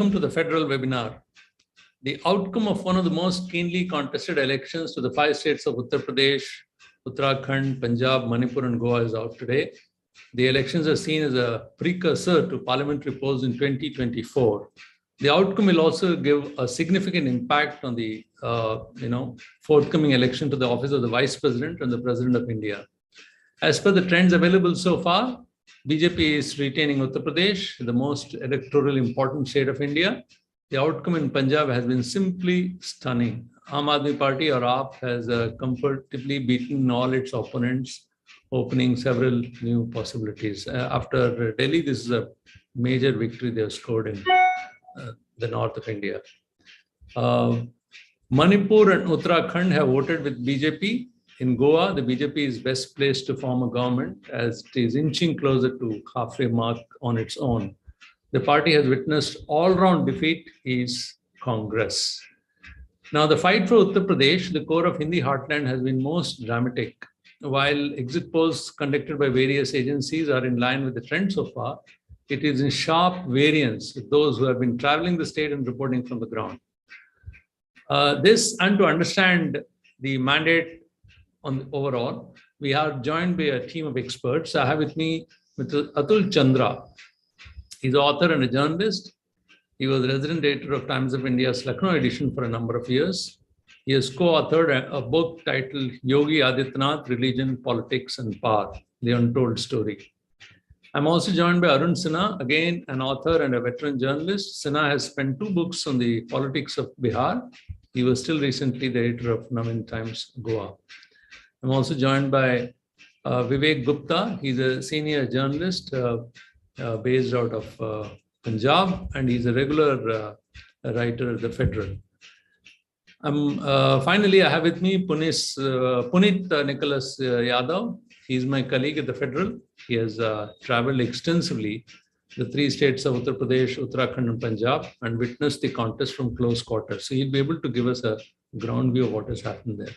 Welcome to the federal webinar. The outcome of one of the most keenly contested elections to the 5 states of Uttar Pradesh, Uttarakhand, Punjab, Manipur and Goa is out today. The elections are seen as a precursor to parliamentary polls in 2024. The outcome will also give a significant impact on the forthcoming election to the office of the Vice President and the President of India. As per the trends available so far, BJP is retaining Uttar Pradesh, the most electorally important state of India. The outcome in Punjab has been simply stunning. Aam Aadmi Party or AAP has comfortably beaten all its opponents, opening several new possibilities. After Delhi, this is a major victory they have scored in the north of India. Manipur and Uttarakhand have voted with BJP. In Goa, the BJP is best placed to form a government as it is inching closer to halfway mark on its own. The party has witnessed all-round defeat is Congress. Now, the fight for Uttar Pradesh, the core of Hindi heartland, has been most dramatic. While exit polls conducted by various agencies are in line with the trend so far, it is in sharp variance with those who have been traveling the state and reporting from the ground. And to understand the mandate overall, we are joined by a team of experts. I have with me Mr. Atul Chandra. He's an author and a journalist. He was resident editor of Times of India's Lucknow edition for a number of years. He has co-authored a book titled Yogi Adityanath, Religion, Politics and Power, The Untold Story. I'm also joined by Arun Sinha, again an author and a veteran journalist. Sinha has spent 2 books on the politics of Bihar. He was still recently the editor of Navin Times, Goa. I'm also joined by Vivek Gupta. He's a senior journalist based out of Punjab, and he's a regular writer at the Federal. Finally, I have with me Punit Nicholas Yadav. He's my colleague at the Federal. He has traveled extensively the 3 states of Uttar Pradesh, Uttarakhand and Punjab and witnessed the contest from close quarters. So he'll be able to give us a ground view of what has happened there.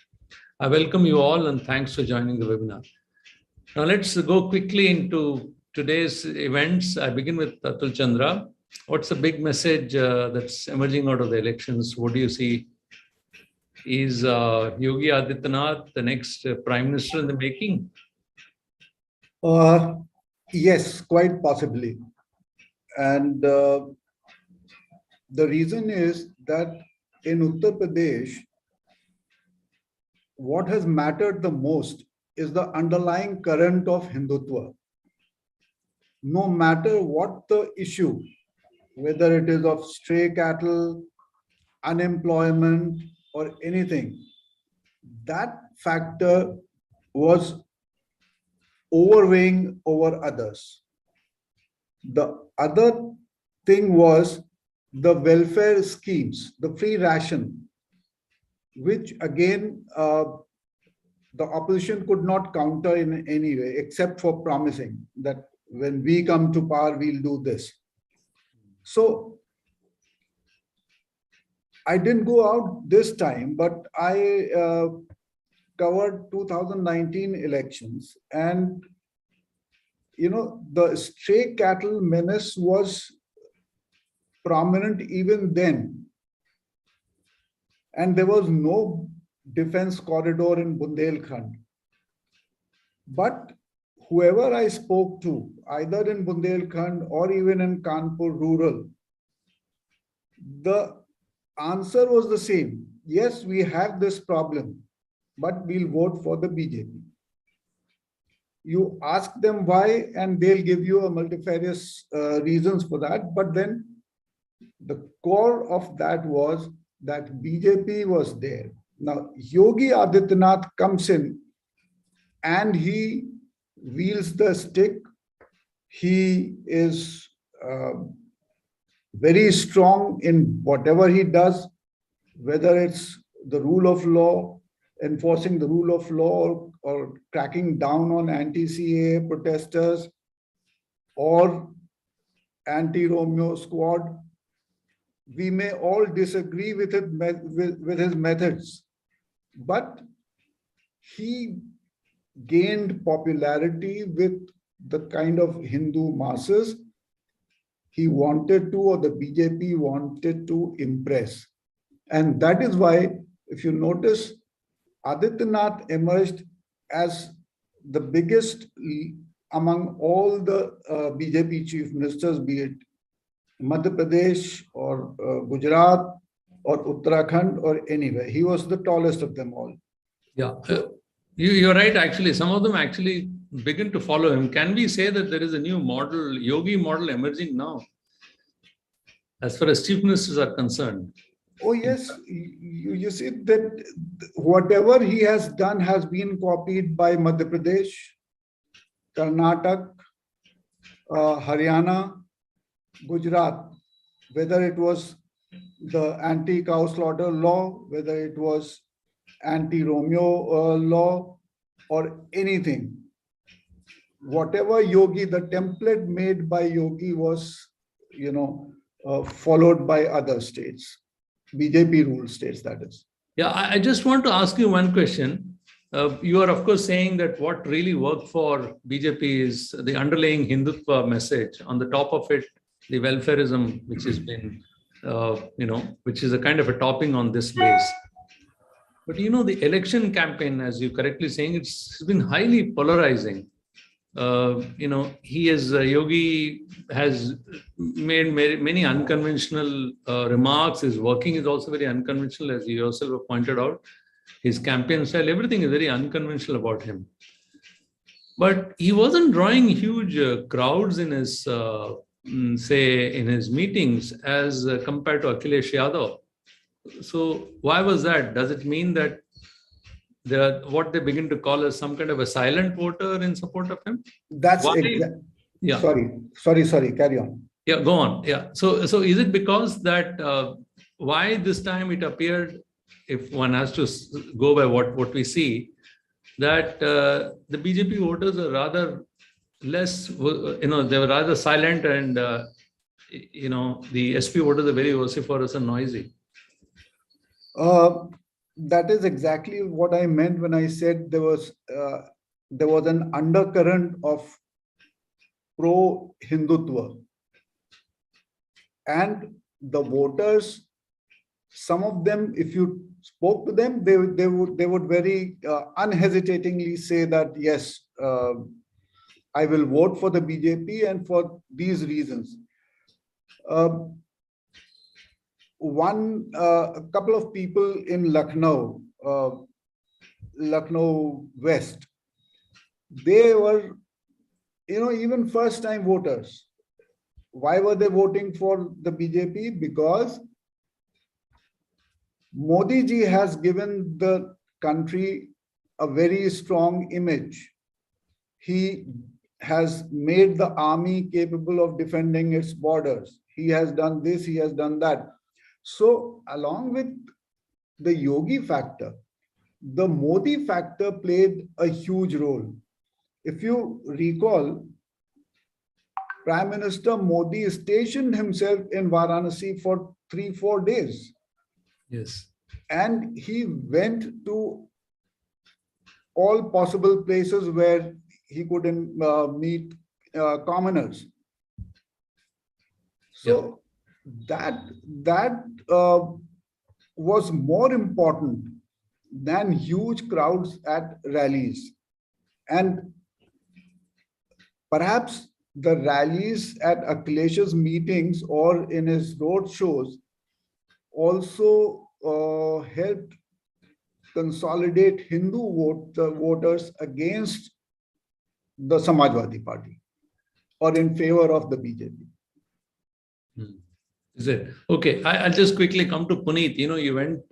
I welcome you all and thanks for joining the webinar. Now let's go quickly into today's events. I begin with Atul Chandra. What's the big message that's emerging out of the elections? What do you see? Is Yogi Adityanath the next Prime Minister in the making? Yes, quite possibly. And the reason is that in Uttar Pradesh, what has mattered the most is the underlying current of Hindutva. No matter what the issue, whether it is of stray cattle, unemployment, or anything, that factor was overweighing over others. The other thing was the welfare schemes, the free ration, which again, the opposition could not counter in any way, except for promising that when we come to power, we'll do this. So I didn't go out this time, but I covered 2019 elections, and the stray cattle menace was prominent even then. And there was no defense corridor in Bundelkhand. But whoever I spoke to, either in Bundelkhand or even in Kanpur rural, the answer was the same. Yes, we have this problem, but we'll vote for the BJP. You ask them why, and they'll give you a multifarious reasons for that. But then the core of that was that BJP was there. Now, Yogi Adityanath comes in and he wields the stick. He is very strong in whatever he does, whether it's the rule of law, enforcing the rule of law, or cracking down on anti-CAA protesters, or anti-Romeo squad. We may all disagree with his methods, but he gained popularity with the kind of Hindu masses he wanted to, or the BJP wanted to impress. And that is why, if you notice, Adityanath emerged as the biggest among all the BJP chief ministers, be it Madhya Pradesh or Gujarat or Uttarakhand or anywhere. He was the tallest of them all. Yeah, you're right. Actually, some of them actually begin to follow him. Can we say that there is a new model, yogi model, emerging now, as far as chief ministers are concerned? Oh, yes. You see that whatever he has done has been copied by Madhya Pradesh, Karnataka, Haryana, Gujarat, whether it was the anti-cow slaughter law, whether it was anti-Romeo law or anything. Whatever Yogi, the template made by Yogi was, followed by other states, BJP ruled states, that is. Yeah, I just want to ask you one question. You are, of course, saying that what really worked for BJP is the underlying Hindutva message. On the top of it, the welfareism, which has been, which is a kind of a topping on this base. But the election campaign, as you correctly saying, it's been highly polarizing. Yogi has made many unconventional remarks. His working is also very unconventional, as you yourself have pointed out. His campaign style, everything is very unconventional about him. But he wasn't drawing huge crowds in his, in his meetings as compared to Akhilesh Yadav. So why was that? Does it mean that what they begin to call as some kind of a silent voter in support of him? That's yeah. Sorry. Carry on. Yeah, go on. Yeah. So is it because that why this time it appeared, if one has to go by what we see, that the BJP voters are rather less, they were rather silent, and the SP voters are very vociferous and noisy. That is exactly what I meant when I said there was an undercurrent of pro-Hindutva. And the voters, some of them, if you spoke to them, they would very unhesitatingly say that, yes, I will vote for the BJP and for these reasons. A couple of people in Lucknow West, they were, even first-time voters. Why were they voting for the BJP? Because Modi ji has given the country a very strong image. He has made the army capable of defending its borders. He has done this, he has done that. So along with the Yogi factor, the Modi factor played a huge role. If you recall, Prime Minister Modi stationed himself in Varanasi for 3-4 days. Yes. And he went to all possible places where he could meet commoners. So that was more important than huge crowds at rallies. And perhaps the rallies at Akhilesh's meetings or in his road shows also helped consolidate Hindu voters against the Samajwadi Party or in favor of the BJP. Is it? Okay, I'll just quickly come to Puneet. You went,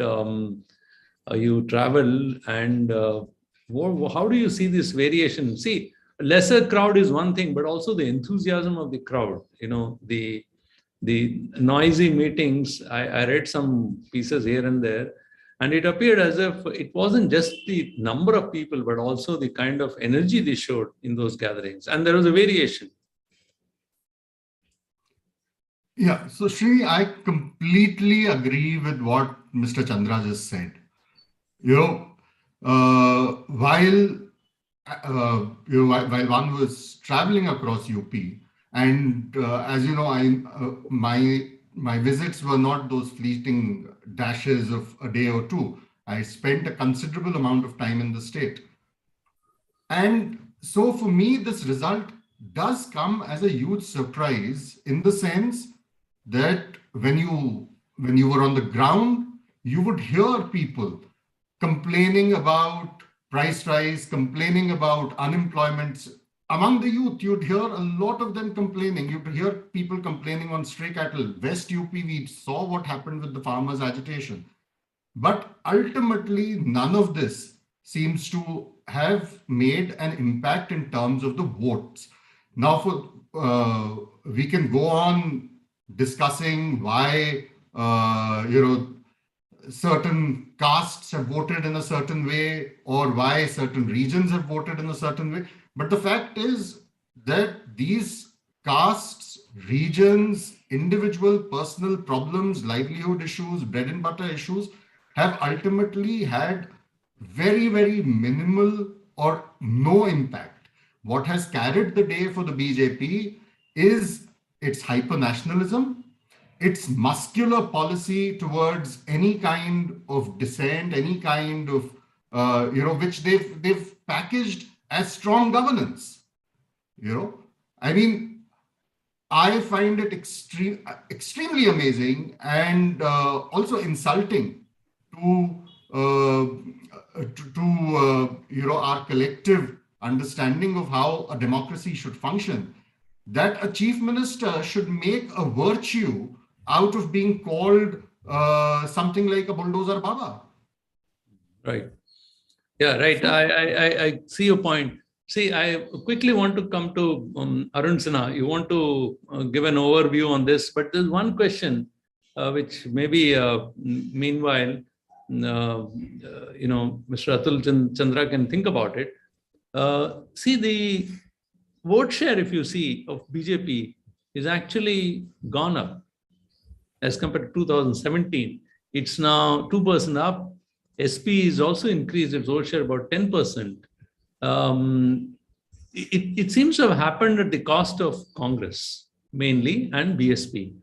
you travel, and how do you see this variation? See, lesser crowd is one thing, but also the enthusiasm of the crowd, the noisy meetings. I read some pieces here and there, and it appeared as if it wasn't just the number of people, but also the kind of energy they showed in those gatherings. And there was a variation. Yeah, so Sri, I completely agree with what Mr. Chandra just said. While one was traveling across UP, And as you know, my visits were not those fleeting dashes of a day or two. I spent a considerable amount of time in the state. And so for me, this result does come as a huge surprise, in the sense that when you were on the ground, you would hear people complaining about price rise, complaining about unemployment. Among the youth, you'd hear a lot of them complaining. You'd hear people complaining on stray cattle. West UP, we saw what happened with the farmers' agitation. But ultimately, none of this seems to have made an impact in terms of the votes. Now, we can go on discussing why certain castes have voted in a certain way, or why certain regions have voted in a certain way. But the fact is that these castes, regions, individual personal problems, livelihood issues, bread and butter issues have ultimately had very, very minimal or no impact. What has carried the day for the BJP is its hyper-nationalism, its muscular policy towards any kind of dissent, any kind of, which they've packaged as strong governance. I mean, I find it extremely amazing and also insulting to our collective understanding of how a democracy should function, that a chief minister should make a virtue out of being called something like a bulldozer Baba. Right. Yeah, right. I see your point. See, I quickly want to come to Arun Sinha. You want to give an overview on this, but there's one question which maybe meanwhile, Mr. Atul Chandra can think about it. See, the vote share, if you see, of BJP is actually gone up as compared to 2017. It's now 2% up. SP is also increased its vote share about 10%. It seems to have happened at the cost of Congress mainly and BSP.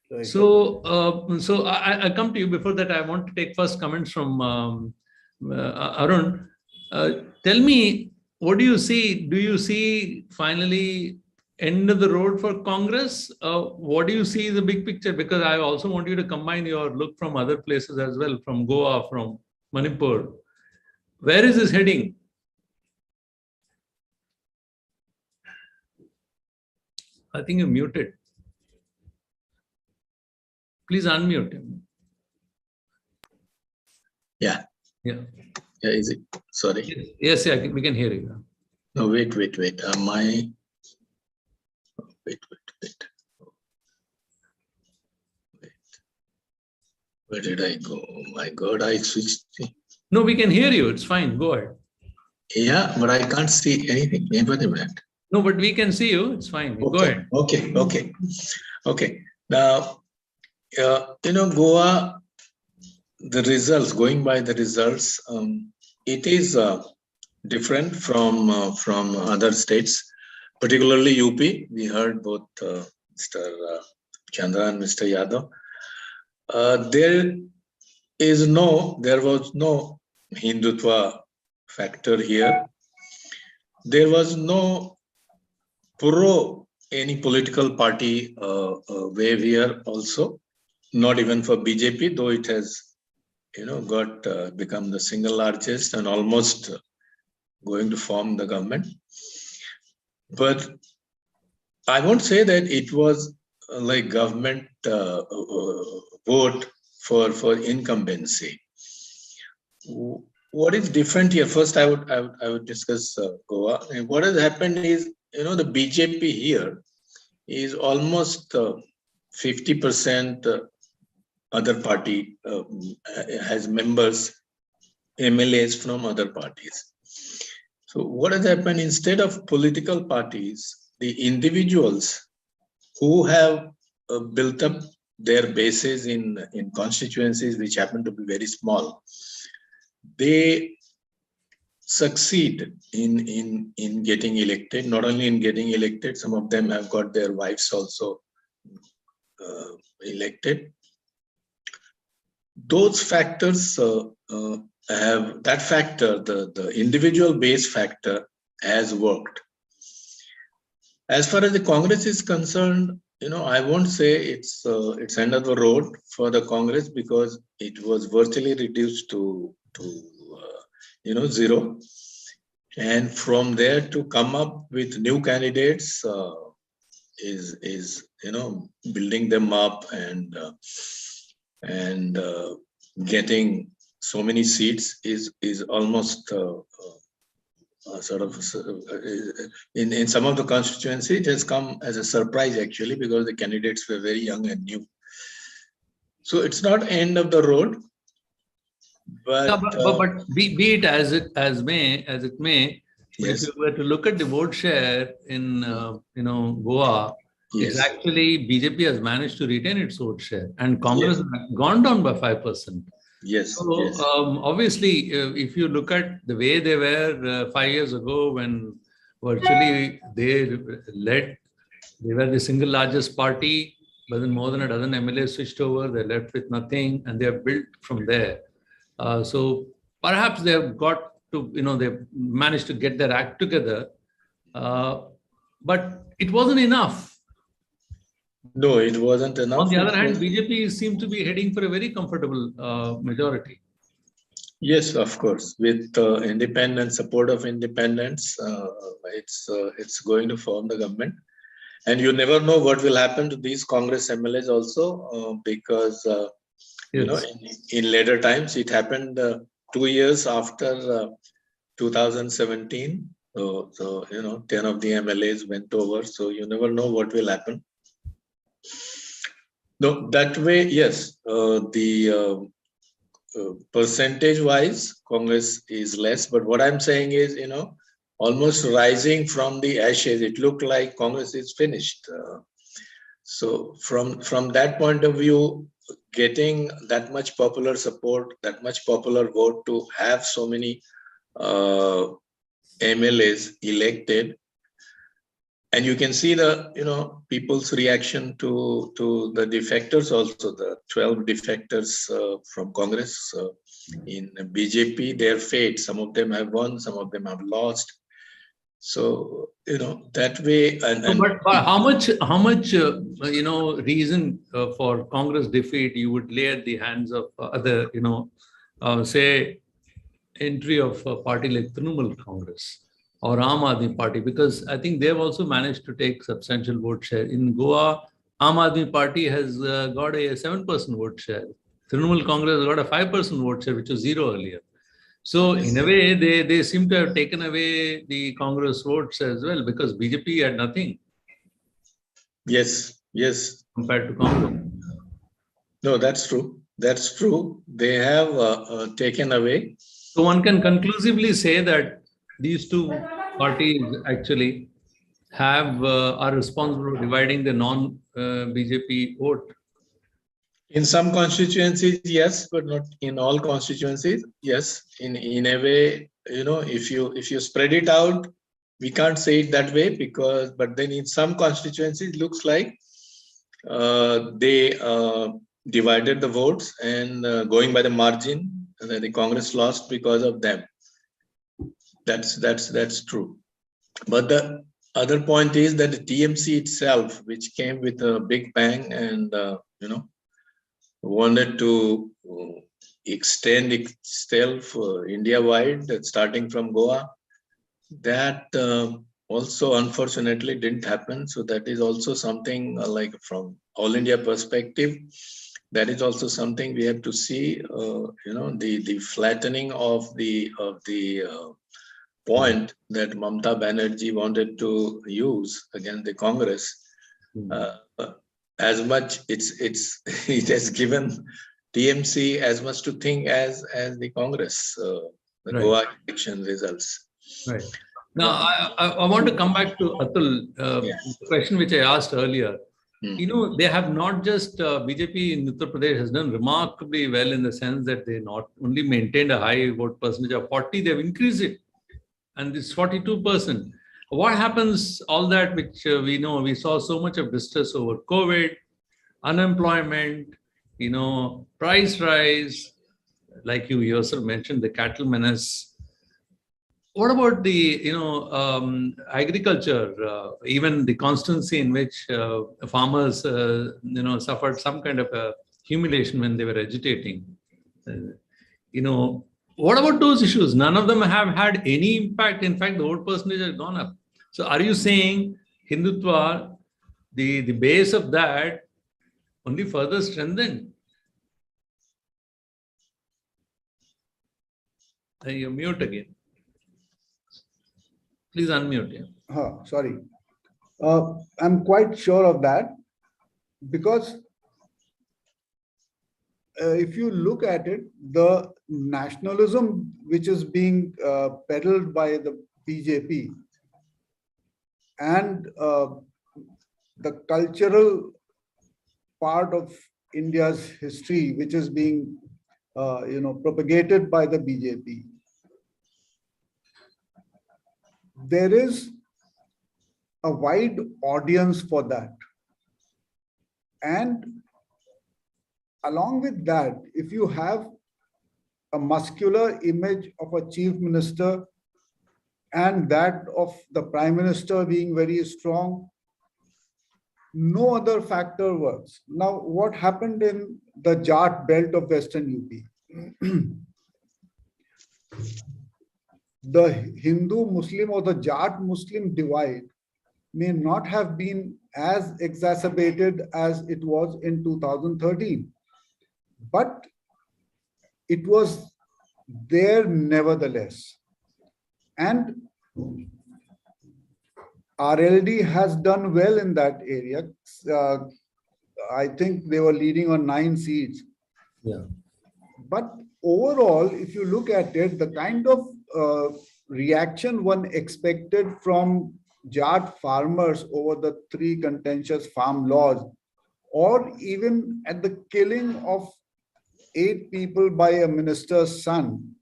Right. So I come to you. Before that, I want to take first comments from Arun. Tell me, what do you see? Do you see finally end of the road for Congress? What do you see the big picture? Because I also want you to combine your look from other places as well, from Goa, from Manipur. Where is this heading? I think you're muted. Please unmute him. Yeah. Yeah. Yeah, is it? Sorry. Yes, yeah, we can hear you. No, wait. Wait. Wait. Where did I go? Oh my God, I switched. No, we can hear you. It's fine. Go ahead. Yeah, but I can't see anything. No, but we can see you. It's fine. Okay. Go ahead. Okay. Now, Goa, the results, going by the results, it is different from other states, particularly UP. We heard both Mr. Chandra and Mr. Yadav. There was no Hindutva factor here. There was no pro any political party wave here also, not even for BJP, though it has become the single largest and almost going to form the government. But I won't say that it was like government vote for incumbency. What is different here? First, I would discuss Goa. And what has happened is, the BJP here is almost 50% other party, has members, MLAs from other parties. So what has happened, instead of political parties, the individuals who have built up their bases in constituencies which happen to be very small, they succeed in getting elected. Not only in getting elected, some of them have got their wives also elected. Those factors have that factor, the individual base factor, has worked. As far as the Congress is concerned, I won't say it's end of the road for the Congress, because it was virtually reduced to zero, and from there to come up with new candidates is building them up and getting so many seats is almost in some of the constituency, it has come as a surprise actually, because the candidates were very young and new. So it's not end of the road, but be it as it may, yes. If you were to look at the vote share in Goa, Yes. it's actually BJP has managed to retain its vote share, and Congress has gone down by 5%. Yes. So obviously, if you look at the way they were 5 years ago, when virtually they were the single largest party, but then more than a dozen MLAs switched over, they left with nothing, and they have built from there. So perhaps they have got to, they've managed to get their act together, but it wasn't enough. No, it wasn't enough. On the other hand, BJP seemed to be heading for a very comfortable majority. Yes, of course. With independent support of independents, it's going to form the government. And you never know what will happen to these Congress MLAs also, because in later times it happened 2 years after 2017. So 10 of the MLAs went over. So you never know what will happen. No, that way, yes. The percentage-wise, Congress is less. But what I'm saying is, almost rising from the ashes, it looked like Congress is finished. So from that point of view, getting that much popular support, that much popular vote to have so many MLAs elected, and you can see the people's reaction to the defectors also, the 12 defectors from Congress in BJP, their fate. Some of them have won, some of them have lost. So that way. But how much reason for Congress defeat you would lay at the hands of other say entry of a party like Trinamool Congress or Aam Aadmi Party, because I think they've also managed to take substantial vote share. In Goa, Aam Aadmi Party has got a 7% vote share. Trinamool Congress got a 5% vote share, which was zero earlier. So in a way, they seem to have taken away the Congress votes as well, because BJP had nothing. Yes. Compared to Congress. No, that's true. That's true. They have taken away. So one can conclusively say that these two parties actually are responsible for dividing the non-BJP vote. In some constituencies, yes, but not in all constituencies. Yes, in a way, if you spread it out, we can't say it that way, but then in some constituencies, it looks like they divided the votes, and going by the margin, the Congress lost because of them. That's true. But the other point is that the TMC itself, which came with a big bang and wanted to extend itself India-wide, starting from Goa, that also unfortunately didn't happen. So that is also something like from all India perspective, that is also something we have to see. The flattening of the point that Mamata Banerjee wanted to use against the Congress. As much it has given TMC as much to think as the Congress, the Goa election results. Right. Now, I want to come back to Atul, the question which I asked earlier. They have not just BJP in Uttar Pradesh has done remarkably well in the sense that they not only maintained a high vote percentage of 40, they've increased it. and this 42%. What happens, all that which we know, we saw so much of distress over COVID, unemployment, price rise, like you yourself mentioned, the cattle menace. What about the, agriculture, even the constancy in which farmers, suffered some kind of a humiliation when they were agitating? What about those issues? None of them have had any impact. In fact, the vote percentage has gone up. So are you saying Hindutva, the base of that only further strengthened? You're mute again. Please unmute. Yeah. Sorry. I'm quite sure of that because if you look at it, the nationalism which is being peddled by the BJP and the cultural part of India's history, which is being propagated by the BJP, there is a wide audience for that. And along with that, if you have a muscular image of a chief minister and that of the prime minister being very strong, no other factor works. Now, what happened in the Jat belt of Western UP? The Hindu-Muslim or the Jat-Muslim divide may not have been as exacerbated as it was in 2013, but it was there nevertheless. And RLD has done well in that area. I think they were leading on 9 seats. Yeah. But overall, if you look at it, the kind of reaction one expected from Jat farmers over the 3 contentious farm laws, or even at the killing of 8 people by a minister's son,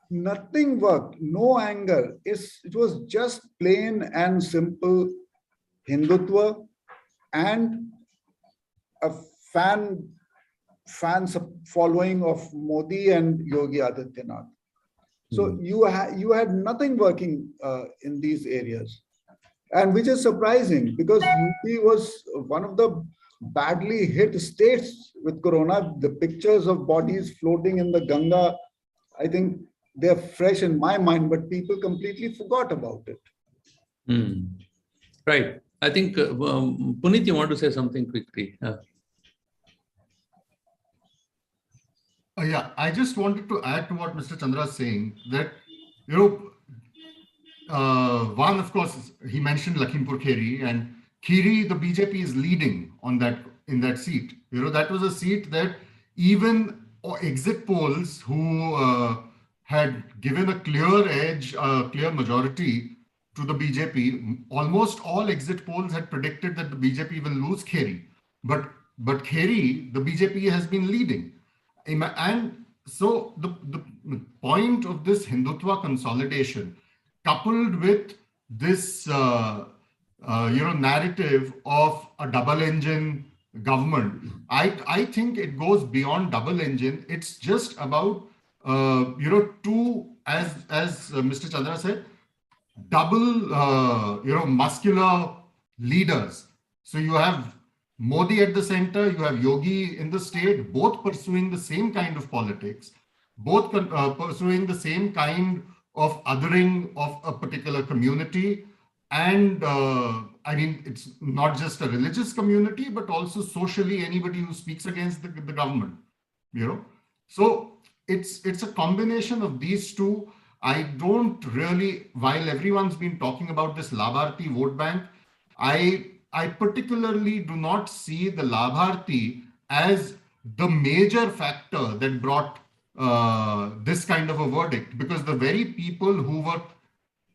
nothing worked, no anger. It was just plain and simple Hindutva and a fan following of Modi and Yogi Adityanath. So you had nothing working in these areas, and which is surprising because UP was one of the badly hit states with corona. The pictures of bodies floating in the Ganga, I think they're fresh in my mind, but people completely forgot about it. Right. I think, Puneet, you want to say something quickly? Yeah, I just wanted to add to what Mr. Chandra is saying that, one, of course, he mentioned Lakhimpur Kheri, and Kheri, the BJP is leading on that in that seat. That was a seat that even exit polls who had given a clear edge, a clear majority to the BJP, almost all exit polls had predicted that the BJP will lose Kheri. But Kheri, the BJP has been leading. And so the point of this Hindutva consolidation, coupled with this narrative of a double engine government, I think it goes beyond double engine. It's just about 2, as Mr. Chandra said, double muscular leaders. So you have Modi at the center, you have Yogi in the state, both pursuing the same kind of politics, both pursuing the same kind of othering of a particular community. And I mean, it's not just a religious community, but also socially anybody who speaks against the government, So it's a combination of these two. I don't really, while everyone's been talking about this Labharti vote bank, I particularly do not see the Labharti as the major factor that brought this kind of a verdict, because the very people who were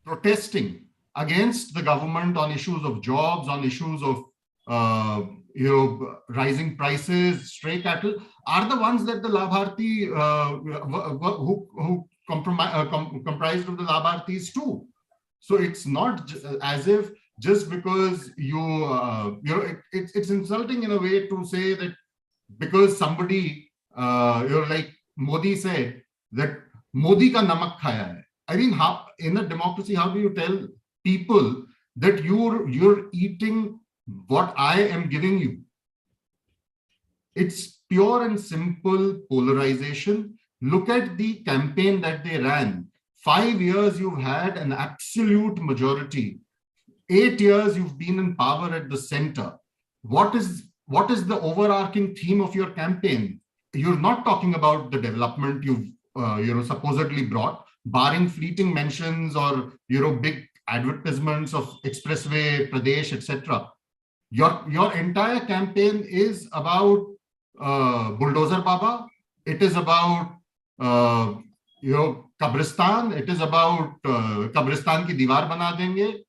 protesting against the government on issues of jobs, on issues of rising prices, stray cattle, are the ones that the Labharti who comprised of the Labharthis too. So it's not as if just because it's insulting in a way to say that because somebody, like Modi said, that Modi ka namak khaya hai. I mean, how in a democracy, how do you tell people that you're eating what I am giving you? It's pure and simple polarization. Look at the campaign that they ran. 5 years, you've had an absolute majority. 8 years, you've been in power at the center. What is the overarching theme of your campaign? You're not talking about the development you've supposedly brought, barring fleeting mentions or big advertisements of Expressway, Pradesh, etc. Your entire campaign is about Bulldozer Baba. It is about Kabristan. It is about Kabristan ki diwar bana denge.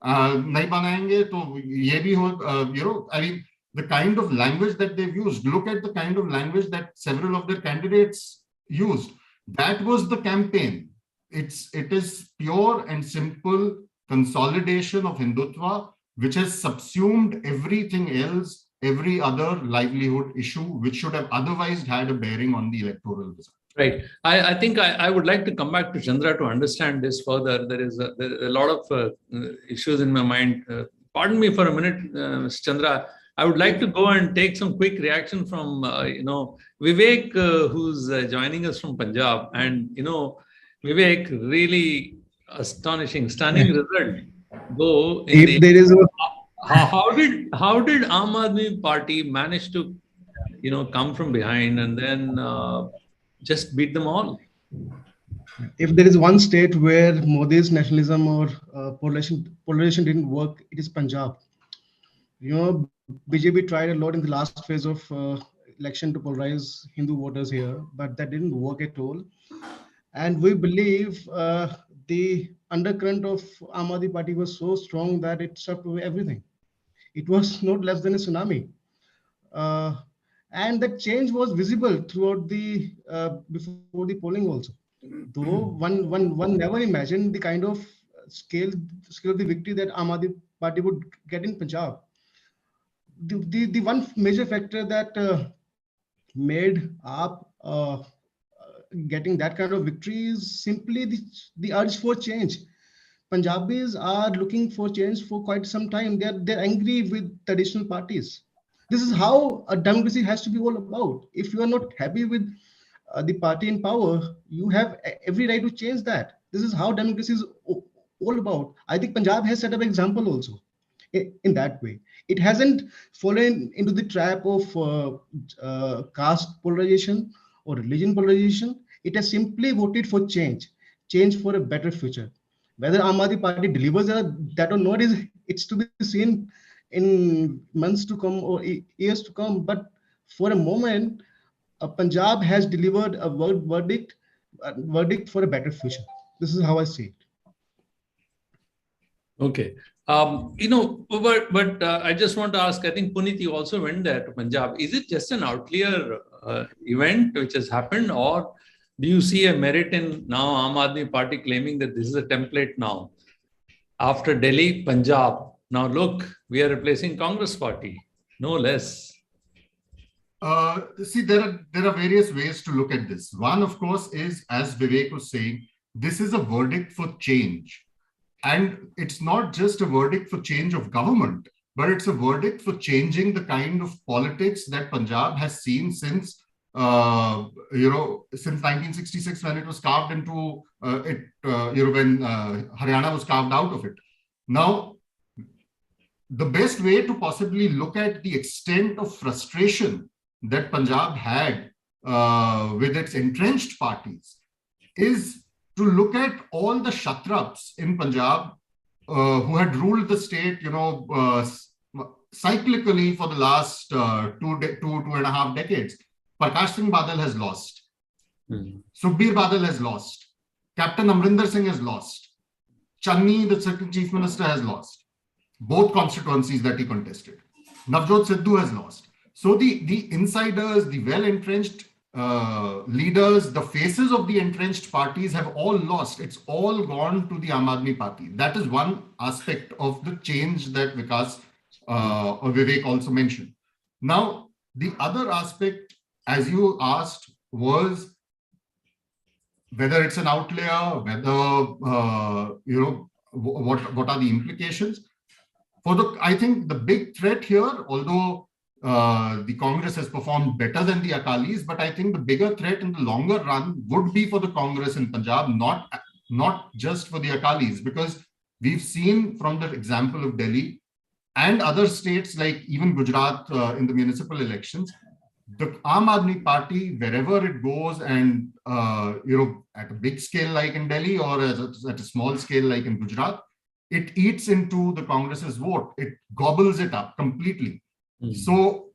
Nahi banayenge to ye bhi ho. I mean, the kind of language that they've used. Look at the kind of language that several of their candidates used. That was the campaign. It is pure and simple consolidation of Hindutva, which has subsumed everything else, every other livelihood issue, which should have otherwise had a bearing on the electoral result. Right. I think I would like to come back to Chandra to understand this further. There is a lot of issues in my mind. Pardon me for a minute, Mr. Chandra. I would like to go and take some quick reaction from, Vivek, who's joining us from Punjab. And, Vivek, really stunning result. Though, if there is a how did Aam Aadmi Party manage to, come from behind and then just beat them all? if there is one state where Modi's nationalism or polarization didn't work, it is Punjab. BJP tried a lot in the last phase of election to polarize Hindu voters here, but that didn't work at all. And we believe the undercurrent of Aam Aadmi Party was so strong that it swept away everything. It was not less than a tsunami. And that change was visible throughout the before the polling also. Though one never imagined the kind of scale of the victory that Aam Aadmi Party would get in Punjab. The one major factor that made AAP getting that kind of victory is simply the urge for change. Punjabis are looking for change for quite some time. They're angry with traditional parties. This is how a democracy has to be all about. If you are not happy with the party in power, you have every right to change that. This is how democracy is all about. I think Punjab has set up an example also in that way. It hasn't fallen into the trap of caste polarization or religion polarization. It has simply voted for change for a better future. Whether Aam Aadmi Party delivers that or not it's to be seen in months to come or years to come. But for a moment, Punjab has delivered a verdict for a better future. This is how I see it. Okay. But I just want to ask, I think Puneet, you also went there to Punjab. Is it just an outlier event which has happened, or do you see a merit in now Aam Aadmi Party claiming that this is a template now? After Delhi, Punjab, now look, we are replacing Congress Party, no less. See, there are various ways to look at this. One, of course, is, as Vivek was saying, this is a verdict for change. And it's not just a verdict for change of government, but it's a verdict for changing the kind of politics that Punjab has seen since, since 1966, when it was carved into when Haryana was carved out of it. Now, the best way to possibly look at the extent of frustration that Punjab had with its entrenched parties is to look at all the Kshatraps in Punjab who had ruled the state, cyclically for the last two and a half decades. Prakash Singh Badal has lost. Sukhbir Badal has lost. Captain Amrinder Singh has lost. Channi, the second chief minister, has lost. Both constituencies that he contested. Navjot Sidhu has lost. So the insiders, the well-entrenched leaders, the faces of the entrenched parties have all lost. It's all gone to the Aam Aadmi Party. That is one aspect of the change that Vikas or Vivek also mentioned. Now, the other aspect, as you asked, was whether it's an outlier, whether, what are the implications? I think the big threat here, although the Congress has performed better than the Akalis, but I think the bigger threat in the longer run would be for the Congress in Punjab, not just for the Akalis, because we've seen from the example of Delhi and other states like even Gujarat in the municipal elections, the Aam Aadmi Party, wherever it goes and, at a big scale like in Delhi or at a small scale like in Gujarat, it eats into the Congress's vote. It gobbles it up completely. So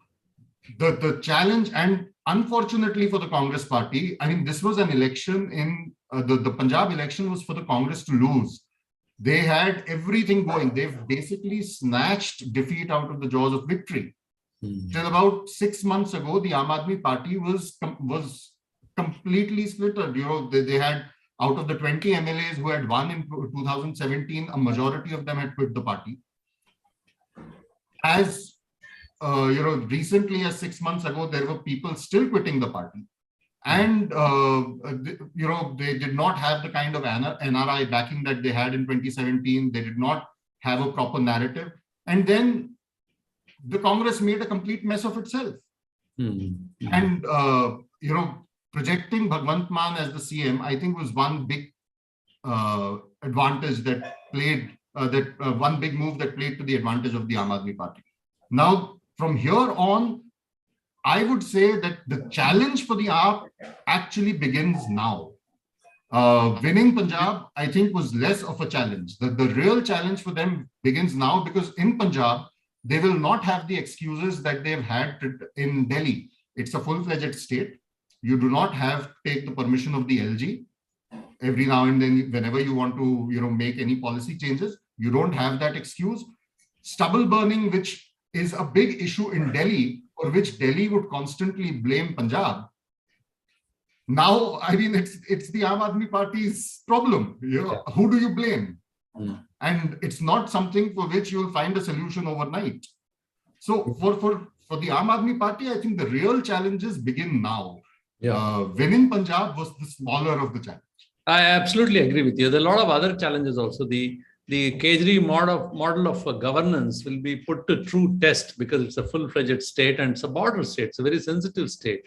the challenge, and unfortunately for the Congress party, I mean, this was an election in the Punjab election was for the Congress to lose. They had everything going. They've basically snatched defeat out of the jaws of victory. Till about 6 months ago, the Aam Aadmi Party was completely splintered. They had, out of the 20 MLAs who had won in 2017, a majority of them had quit the party. As recently as 6 months ago, there were people still quitting the party. And, they did not have the kind of NRI backing that they had in 2017. They did not have a proper narrative. And then the Congress made a complete mess of itself. And, projecting Bhagwant Mann as the CM, I think was one big advantage that played, one big move that played to the advantage of the Aam Aadmi Party. Now, from here on, I would say that the challenge for the AAP actually begins now. Winning Punjab, I think, was less of a challenge. The real challenge for them begins now, because in Punjab, they will not have the excuses that they've had in Delhi. It's a full-fledged state. You do not have to take the permission of the LG every now and then whenever you want to, make any policy changes. You don't have that excuse. Stubble burning, which is a big issue in Delhi, for which Delhi would constantly blame Punjab. Now, I mean, it's the Aam Aadmi Party's problem. Who do you blame? And it's not something for which you'll find a solution overnight. So for the Aam Aadmi Party, I think the real challenges begin now. Winning Punjab was the smaller of the challenge. I absolutely agree with you. There are a lot of other challenges also. The Kejri model of governance will be put to true test, because it's a full-fledged state and it's a border state. It's a very sensitive state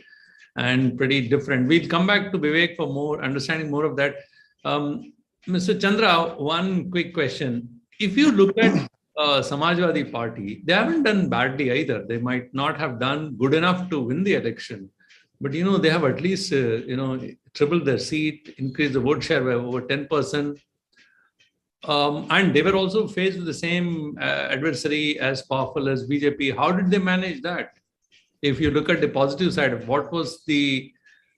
and pretty different. We'll come back to Vivek for more understanding more of that. Mr. Chandra, one quick question. If you look at Samajwadi Party, they haven't done badly either. They might not have done good enough to win the election, but they have at least tripled their seat, increased the vote share by over 10%. And they were also faced with the same adversary as powerful as BJP. How did they manage that? If you look at the positive side of what was the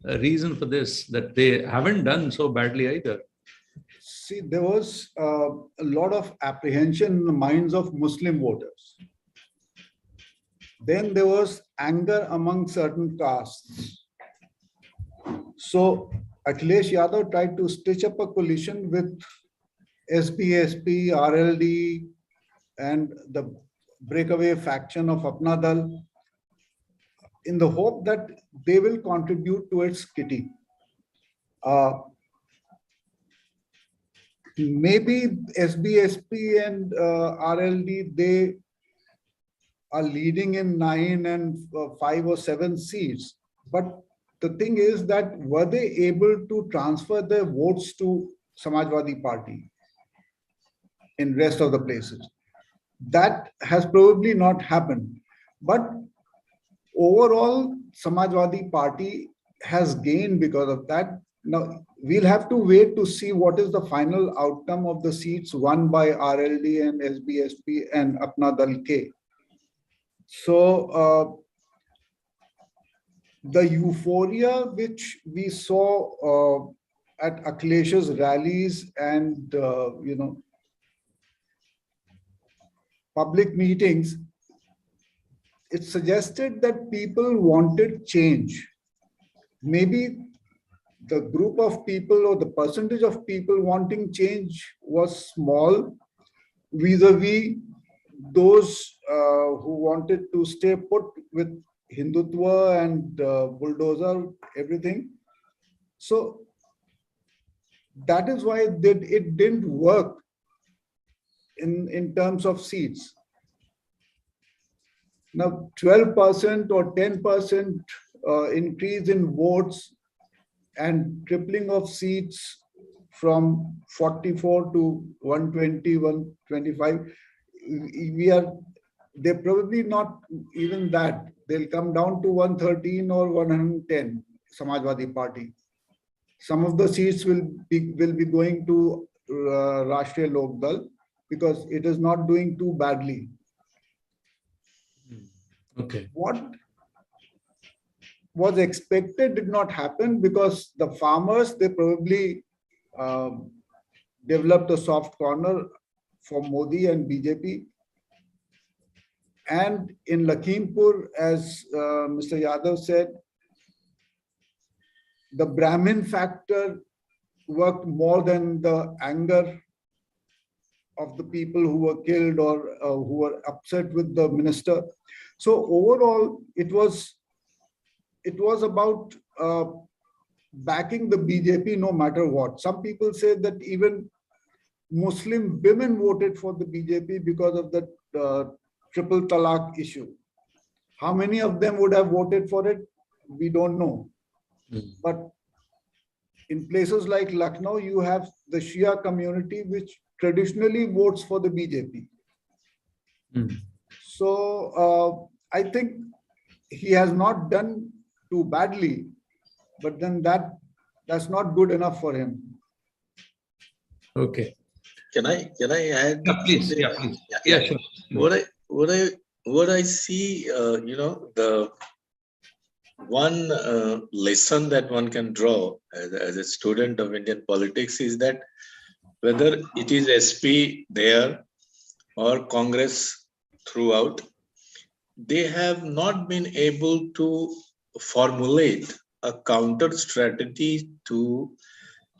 reason for this, that they haven't done so badly either? See, there was a lot of apprehension in the minds of Muslim voters. Then there was anger among certain castes. So Akhilesh Yadav tried to stitch up a coalition with SBSP, RLD, and the breakaway faction of Apna Dal, in the hope that they will contribute towards kitty. Maybe SBSP and RLD, they are leading in 9 and 5 or 7 seats. But the thing is that were they able to transfer their votes to Samajwadi Party in rest of the places? That has probably not happened. But overall, Samajwadi Party has gained because of that. Now, we'll have to wait to see what is the final outcome of the seats won by RLD and SBSP and Apna Dal K. So, the euphoria which we saw at Akhilesh's rallies and, public meetings, it suggested that people wanted change. maybe the group of people or the percentage of people wanting change was small vis-a-vis those who wanted to stay put with Hindutva and bulldozer, everything. So that is why it didn't work in terms of seats. Now, 12% or 10% increase in votes and tripling of seats from 44 to 120, 125, they're probably not even that. They'll come down to 113 or 110, Samajwadi Party. Some of the seats will be going to Rashtriya Lok Dal because it is not doing too badly. Okay. What was expected did not happen because the farmers, they probably developed a soft corner for Modi and BJP. And in Lakhimpur, as Mr. Yadav said, the Brahmin factor worked more than the anger of the people who were killed or who were upset with the minister. So overall, it was about backing the BJP no matter what. Some people say that even Muslim women voted for the BJP because of the triple talaq issue. How many of them would have voted for it? We don't know. But in places like Lucknow, you have the Shia community, which traditionally votes for the BJP. So I think he has not done too badly, but then that's not good enough for him. Okay. Can I add? Yeah, please. Yeah, please. Yeah, sure. What I see, the one lesson that one can draw as a student of Indian politics is that whether it is SP there or Congress throughout, they have not been able to formulate a counter strategy to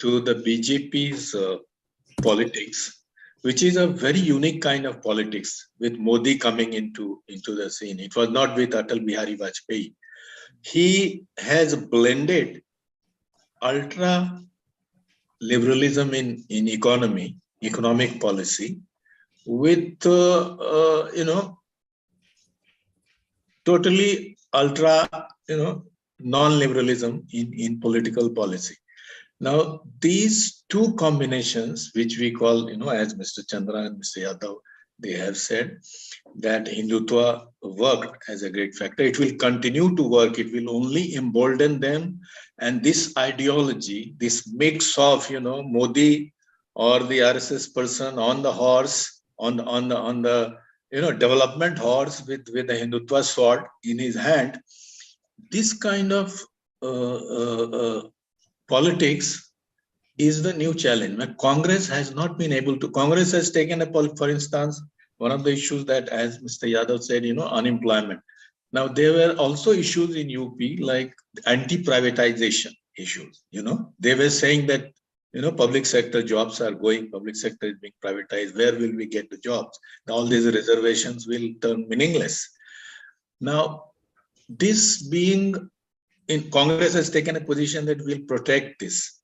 the BJP's politics, which is a very unique kind of politics with Modi coming into the scene. It was not with Atal Bihari Vajpayee. He has blended ultra liberalism in economic policy with totally ultra non-liberalism in political policy. Now these two combinations, which we call, as Mr. Chandra and Mr. Yadav, they have said that Hindutva worked as a great factor. It will continue to work. It will only embolden them. And this ideology, this mix of, Modi or the RSS person on the horse, on the development horse with the Hindutva sword in his hand, this kind of politics is the new challenge. Congress has not been able to. Congress has taken for instance, one of the issues that, as Mr. Yadav said, unemployment. Now there were also issues in UP like anti-privatization issues. They were saying that public sector jobs are going, public sector is being privatized. Where will we get the jobs? All these reservations will turn meaningless. Now, this being in Congress has taken a position that we'll protect this.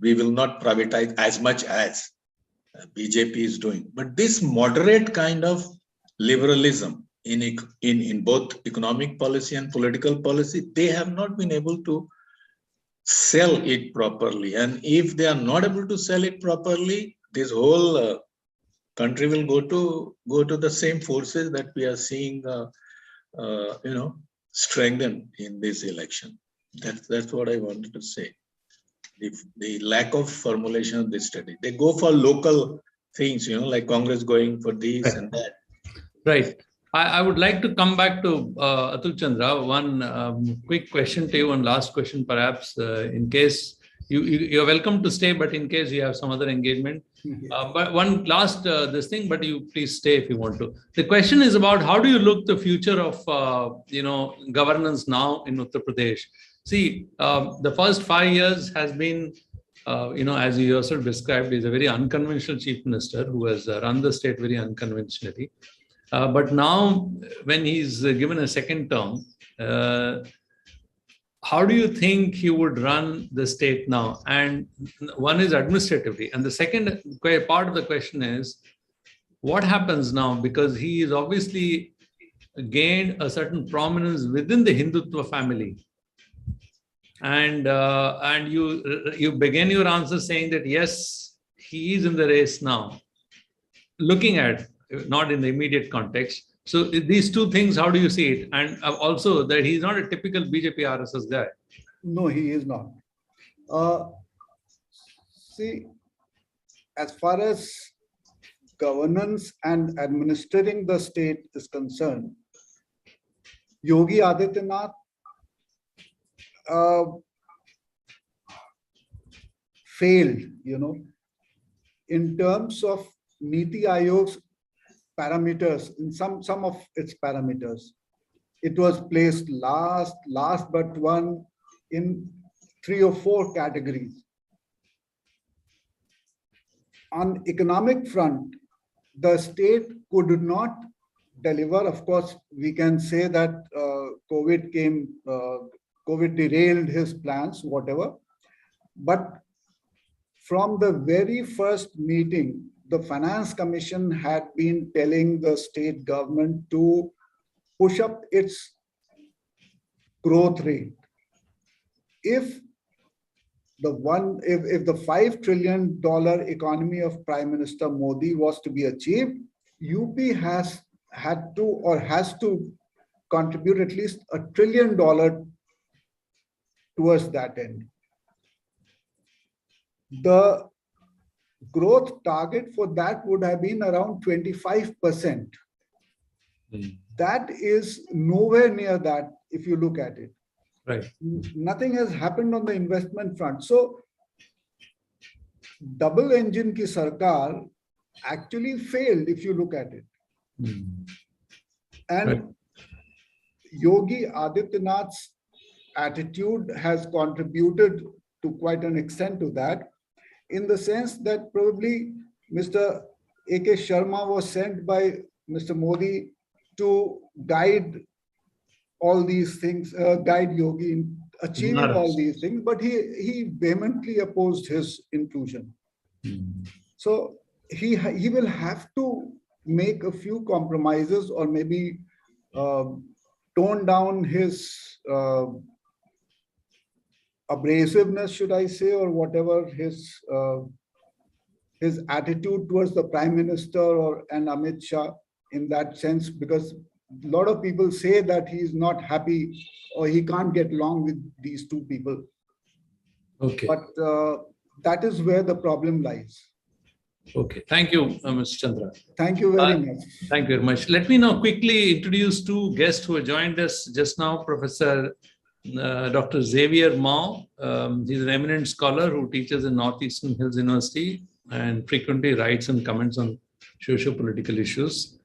We will not privatize as much as BJP is doing. But this moderate kind of liberalism in both economic policy and political policy, they have not been able to sell it properly. And if they are not able to sell it properly, this whole country will go to the same forces that we are seeing, strengthen in this election. That's what I wanted to say. The lack of formulation of this strategy. They go for local things, like Congress going for this and that. Right. I would like to come back to Atul Chandra. One quick question to you, one last question perhaps, in case you're welcome to stay, but in case you have some other engagement. But one last this thing, but you please stay if you want to. The question is about how do you look the future of governance now in Uttar Pradesh? See, the first 5 years has been, as you yourself described, is a very unconventional chief minister who has run the state very unconventionally. But now, when he's given a second term, how do you think he would run the state now? And one is administratively. And the second part of the question is, what happens now? Because he is obviously gained a certain prominence within the Hindutva family. And you begin your answer saying that, yes, he is in the race now, looking at, not in the immediate context. So these two things, how do you see it? And also that he's not a typical BJP RSS guy. No, he is not. See, as far as governance and administering the state is concerned, Yogi Adityanath failed, in terms of Niti Ayog's parameters, in some of its parameters. It was placed last but one in 3 or 4 categories. On economic front, the state could not deliver. Of course, we can say that COVID derailed his plans, whatever. But from the very first meeting, the Finance Commission had been telling the state government to push up its growth rate. If the $5 trillion economy of Prime Minister Modi was to be achieved, UP has to contribute at least $1 trillion towards that end. The growth target for that would have been around 25%. That is nowhere near that if you look at it. Right. Nothing has happened on the investment front. So, double engine ki sarkar actually failed if you look at it. And Right. Yogi Adityanath's attitude has contributed to quite an extent to that, in the sense that probably Mr. A.K. Sharma was sent by Mr. Modi to guide all these things, guide Yogi in achieving all these things, but he vehemently opposed his inclusion. So he will have to make a few compromises, or maybe tone down his abrasiveness, should I say, or whatever his attitude towards the Prime Minister and Amit Shah in that sense, because a lot of people say that he is not happy or he can't get along with these two people. Okay. But that is where the problem lies. Okay. Thank you, Mr. Chandra. Thank you very much. Thank you very much. Let me now quickly introduce 2 guests who have joined us just now. Professor Dr. Xavier Mao. He's an eminent scholar who teaches in Northeastern Hills University and frequently writes and comments on socio-political issues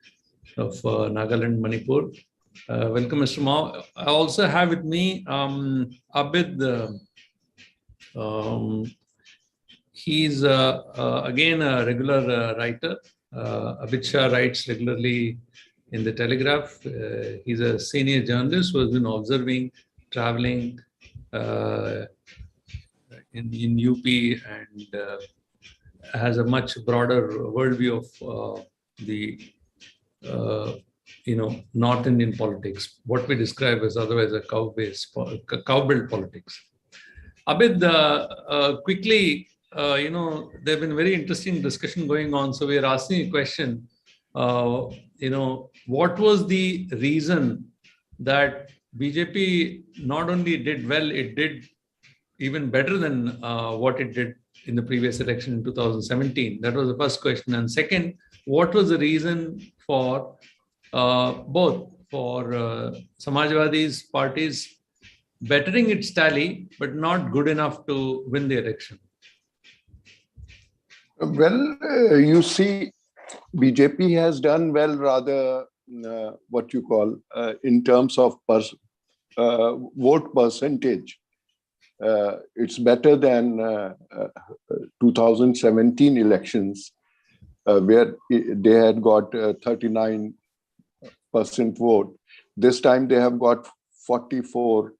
of Nagaland, Manipur. Welcome, Mr. Mao. I also have with me Abid. He's again a regular writer. Abid Shah writes regularly in the Telegraph. He's a senior journalist who has been observing, traveling in UP and has a much broader worldview of the North Indian politics, what we describe as otherwise a cow-belt politics. Abid, quickly, there have been very interesting discussion going on. So we are asking a question. What was the reason that BJP not only did well, it did even better than what it did in the previous election in 2017? That was the first question. And second, what was the reason for both for Samajwadi's parties bettering its tally, but not good enough to win the election? Well, you see, BJP has done well, rather, what you call, in terms of vote percentage. it's better than 2017 elections, where they had got 39% vote. This time they have got 44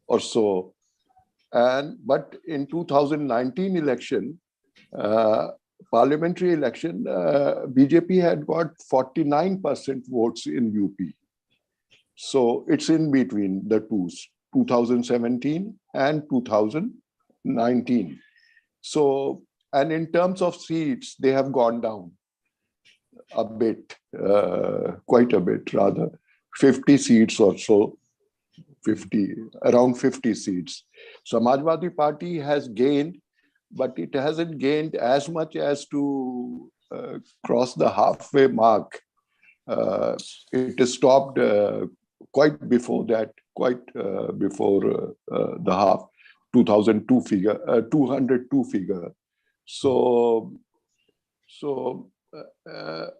or so. But in 2019 election, parliamentary election, BJP had got 49% votes in UP. So it's in between the two, 2017 and 2019. So, and in terms of seats, they have gone down a bit, quite a bit rather, 50 seats or so, around 50 seats. Samajwadi Party has gained, but it hasn't gained as much as to cross the halfway mark. It is stopped quite before that, before the half, 2002 figure, 202 figure. So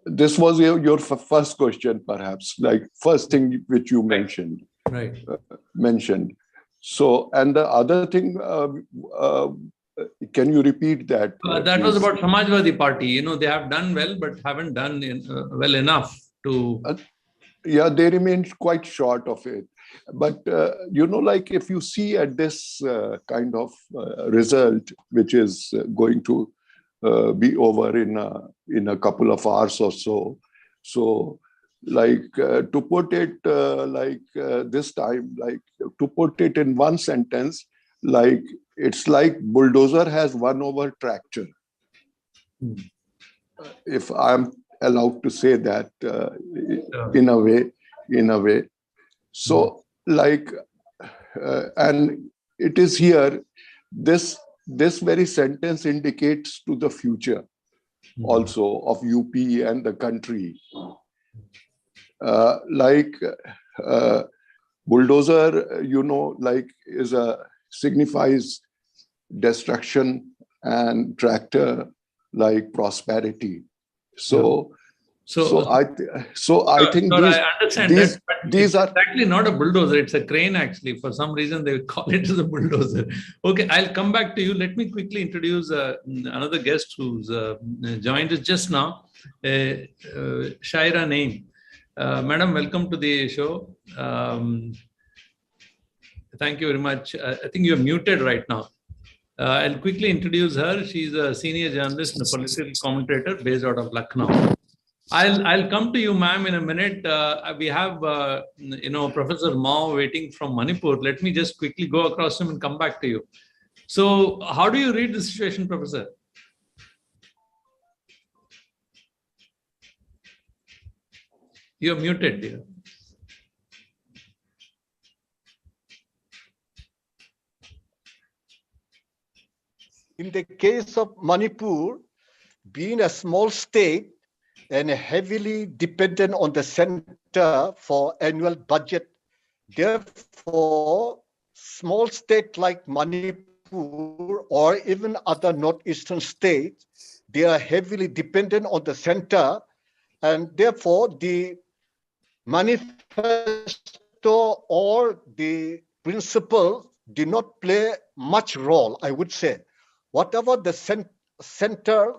this was your first question, perhaps, like first thing which you mentioned. Right. Mentioned. So, and the other thing, can you repeat that? That was about Samajwadi Party. They have done well, but haven't done well enough to. Yeah, they remained quite short of it. But, like if you see at this kind of result, which is going to be over in a couple of hours or so. So, like to put it this time, like to put it in one sentence, like it's like bulldozer has won over tractor. If I'm allowed to say that in a way. So like, and it is here, this very sentence indicates to the future also of UP and the country. Bulldozer, like signifies destruction, and tractor like prosperity. So I think I understand these are exactly not a bulldozer. It's a crane, actually. For some reason, they call it as a bulldozer. Okay, I'll come back to you. Let me quickly introduce another guest who's joined us just now, Shaira Naeem. Madam, welcome to the show. Thank you very much. I think you're muted right now. I'll quickly introduce her. She's a senior journalist and a political commentator based out of Lucknow. I'll come to you, ma'am, in a minute. We have, Professor Mao waiting from Manipur. Let me just quickly go across him and come back to you. So how do you read the situation, Professor? You're muted, dear. In the case of Manipur, being a small state and heavily dependent on the center for annual budget, therefore, small state like Manipur or even other northeastern states, they are heavily dependent on the center, and therefore the manifesto or the principle did not play much role, I would say. Whatever the center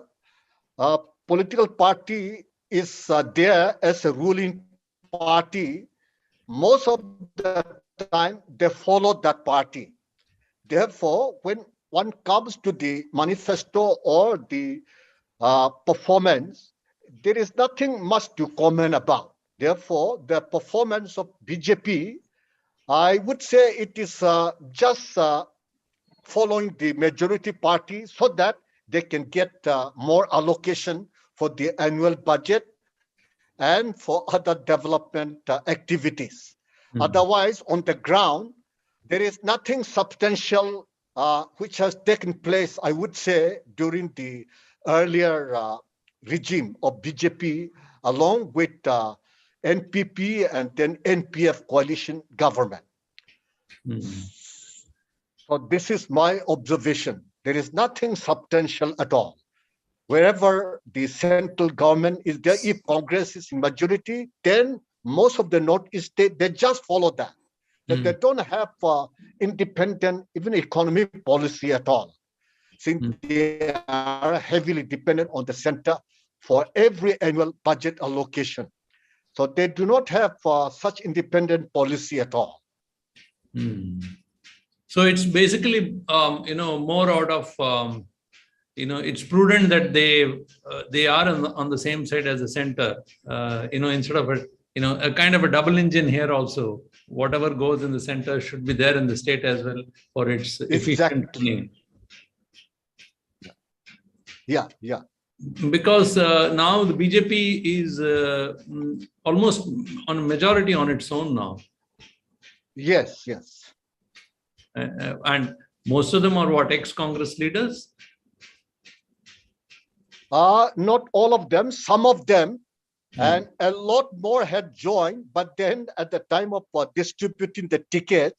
political party is there as a ruling party, most of the time they follow that party. Therefore, when one comes to the manifesto or the performance, there is nothing much to comment about. Therefore, the performance of BJP, I would say it is just following the majority party so that they can get more allocation for the annual budget and for other development activities. Otherwise, on the ground, there is nothing substantial which has taken place, I would say, during the earlier regime of BJP, along with NPP and then NPF coalition government. So this is my observation. There is nothing substantial at all. Wherever the central government is there, if Congress is in majority, then most of the Northeast states, they just follow that. that they don't have independent, even economic policy at all, since they are heavily dependent on the center for every annual budget allocation. So they do not have such independent policy at all. So it's basically, more out of, it's prudent that they are on the same side as the center, instead of a kind of a double engine here also. Whatever goes in the center should be there in the state as well for its efficient running. Yeah. Because now the BJP is almost on a majority on its own now. Yes. And most of them are what, ex-Congress leaders? Not all of them, some of them, and a lot more had joined. But then at the time of distributing the ticket,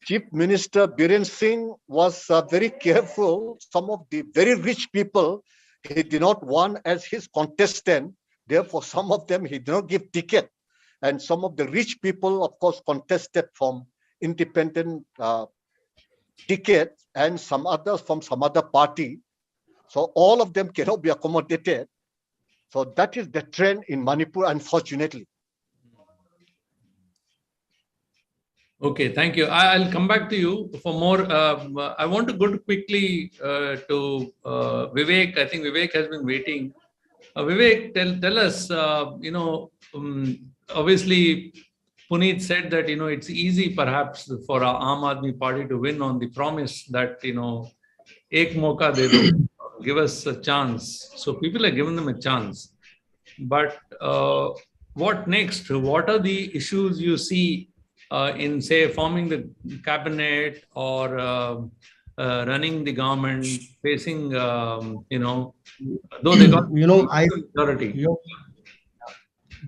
Chief Minister Biren Singh was very careful. Some of the very rich people he did not want as his contestant. Therefore, some of them he did not give ticket. And some of the rich people, of course, contested from independent ticket, and some others from some other party. So all of them cannot be accommodated. So that is the trend in Manipur, unfortunately. Okay, thank you. I'll come back to you for more. I want to go quickly to Vivek. I think Vivek has been waiting. Vivek, tell us, obviously, Puneet said that, it's easy perhaps for our Aam Aadmi Party to win on the promise that, ek mauka de do, give us a chance. So people are giving them a chance. But what next? What are the issues you see in, say, forming the cabinet or running the government, facing, though they got majority?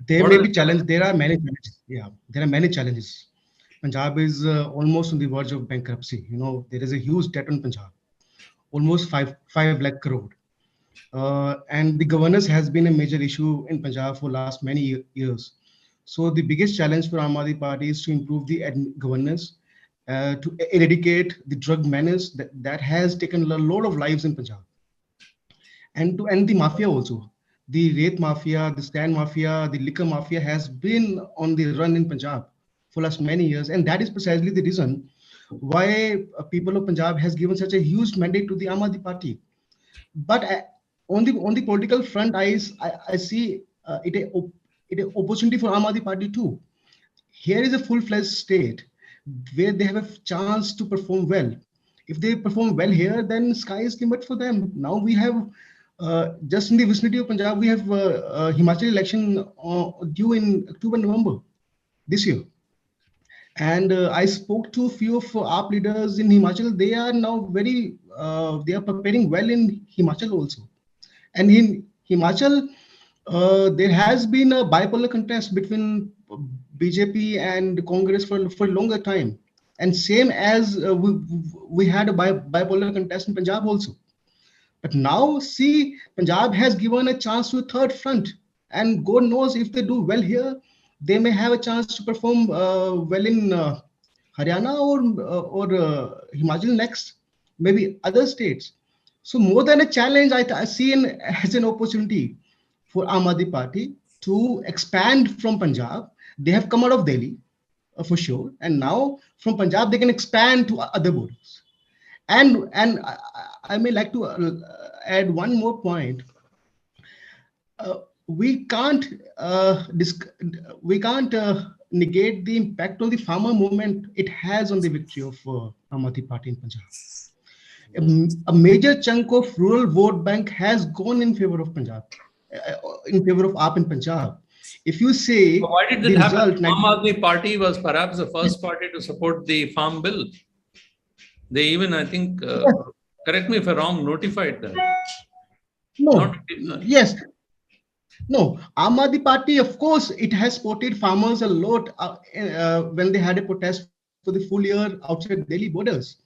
There may be challenges. There are many challenges. Yeah, there are many challenges. Punjab is almost on the verge of bankruptcy. There is a huge debt on Punjab, almost 5 lakh crore. And the governance has been a major issue in Punjab for last many years. So the biggest challenge for Aam Aadmi Party is to improve the governance, to eradicate the drug menace that has taken a lot of lives in Punjab, and to end the mafia also. The rate mafia, the stand mafia, the liquor mafia has been on the run in Punjab for last many years. And that is precisely the reason why people of Punjab has given such a huge mandate to the Aam Aadmi Party. But on the political front, I see it an opportunity for Aam Aadmi Party too. Here is a full-fledged state where they have a chance to perform well. If they perform well here, then sky is limit for them. Now we have just in the vicinity of Punjab, we have Himachal election due in October, November this year. And I spoke to a few of AAP leaders in Himachal. They are now they are preparing well in Himachal also. And in Himachal, there has been a bipolar contest between BJP and Congress for a longer time. And same as we had a bipolar contest in Punjab also. But now, see, Punjab has given a chance to a third front. And God knows if they do well here, they may have a chance to perform well in Haryana or Himachal next, maybe other states. So more than a challenge, I see it as an opportunity for Aam Aadmi Party to expand from Punjab. They have come out of Delhi for sure. And now from Punjab, they can expand to other borders. And I may like to add one more point. We can't negate the impact on the farmer movement it has on the victory of Aam Aadmi Party in Punjab. A major chunk of rural vote bank has gone in favor of Punjab, in favor of AAP in Punjab. If you say, so why did that happen? Aam Aadmi Party was perhaps the first party to support the farm bill. They even, I think, correct me if I'm wrong, notified that. No. Yes. No. Aam Aadmi Party, of course, it has supported farmers a lot when they had a protest for the full year outside Delhi borders.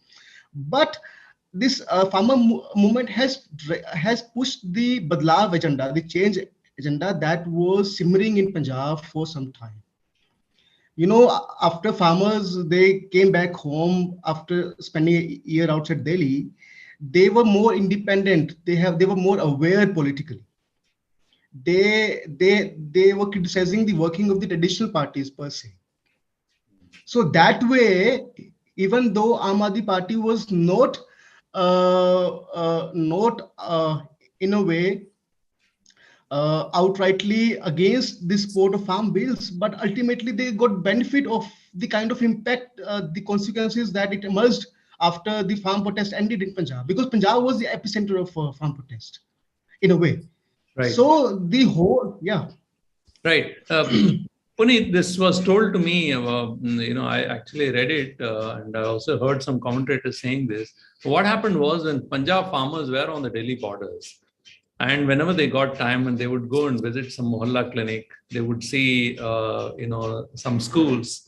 But this farmer movement has pushed the Badlav agenda, the change agenda that was simmering in Punjab for some time. after farmers, they came back home after spending a year outside Delhi, they were more independent. They were more aware politically. They were criticizing the working of the traditional parties per se. So that way, even though Aam Aadmi Party was not in a way outrightly against the support of farm bills, but ultimately they got benefit of the kind of impact, the consequences that it emerged after the farm protest ended in Punjab, because Punjab was the epicenter of farm protest in a way. Right. So the whole, yeah. Right. Puneet, this was told to me, I actually read it and I also heard some commentators saying this. What happened was when Punjab farmers were on the Delhi borders, and whenever they got time and they would go and visit some mohalla clinic, they would see, some schools,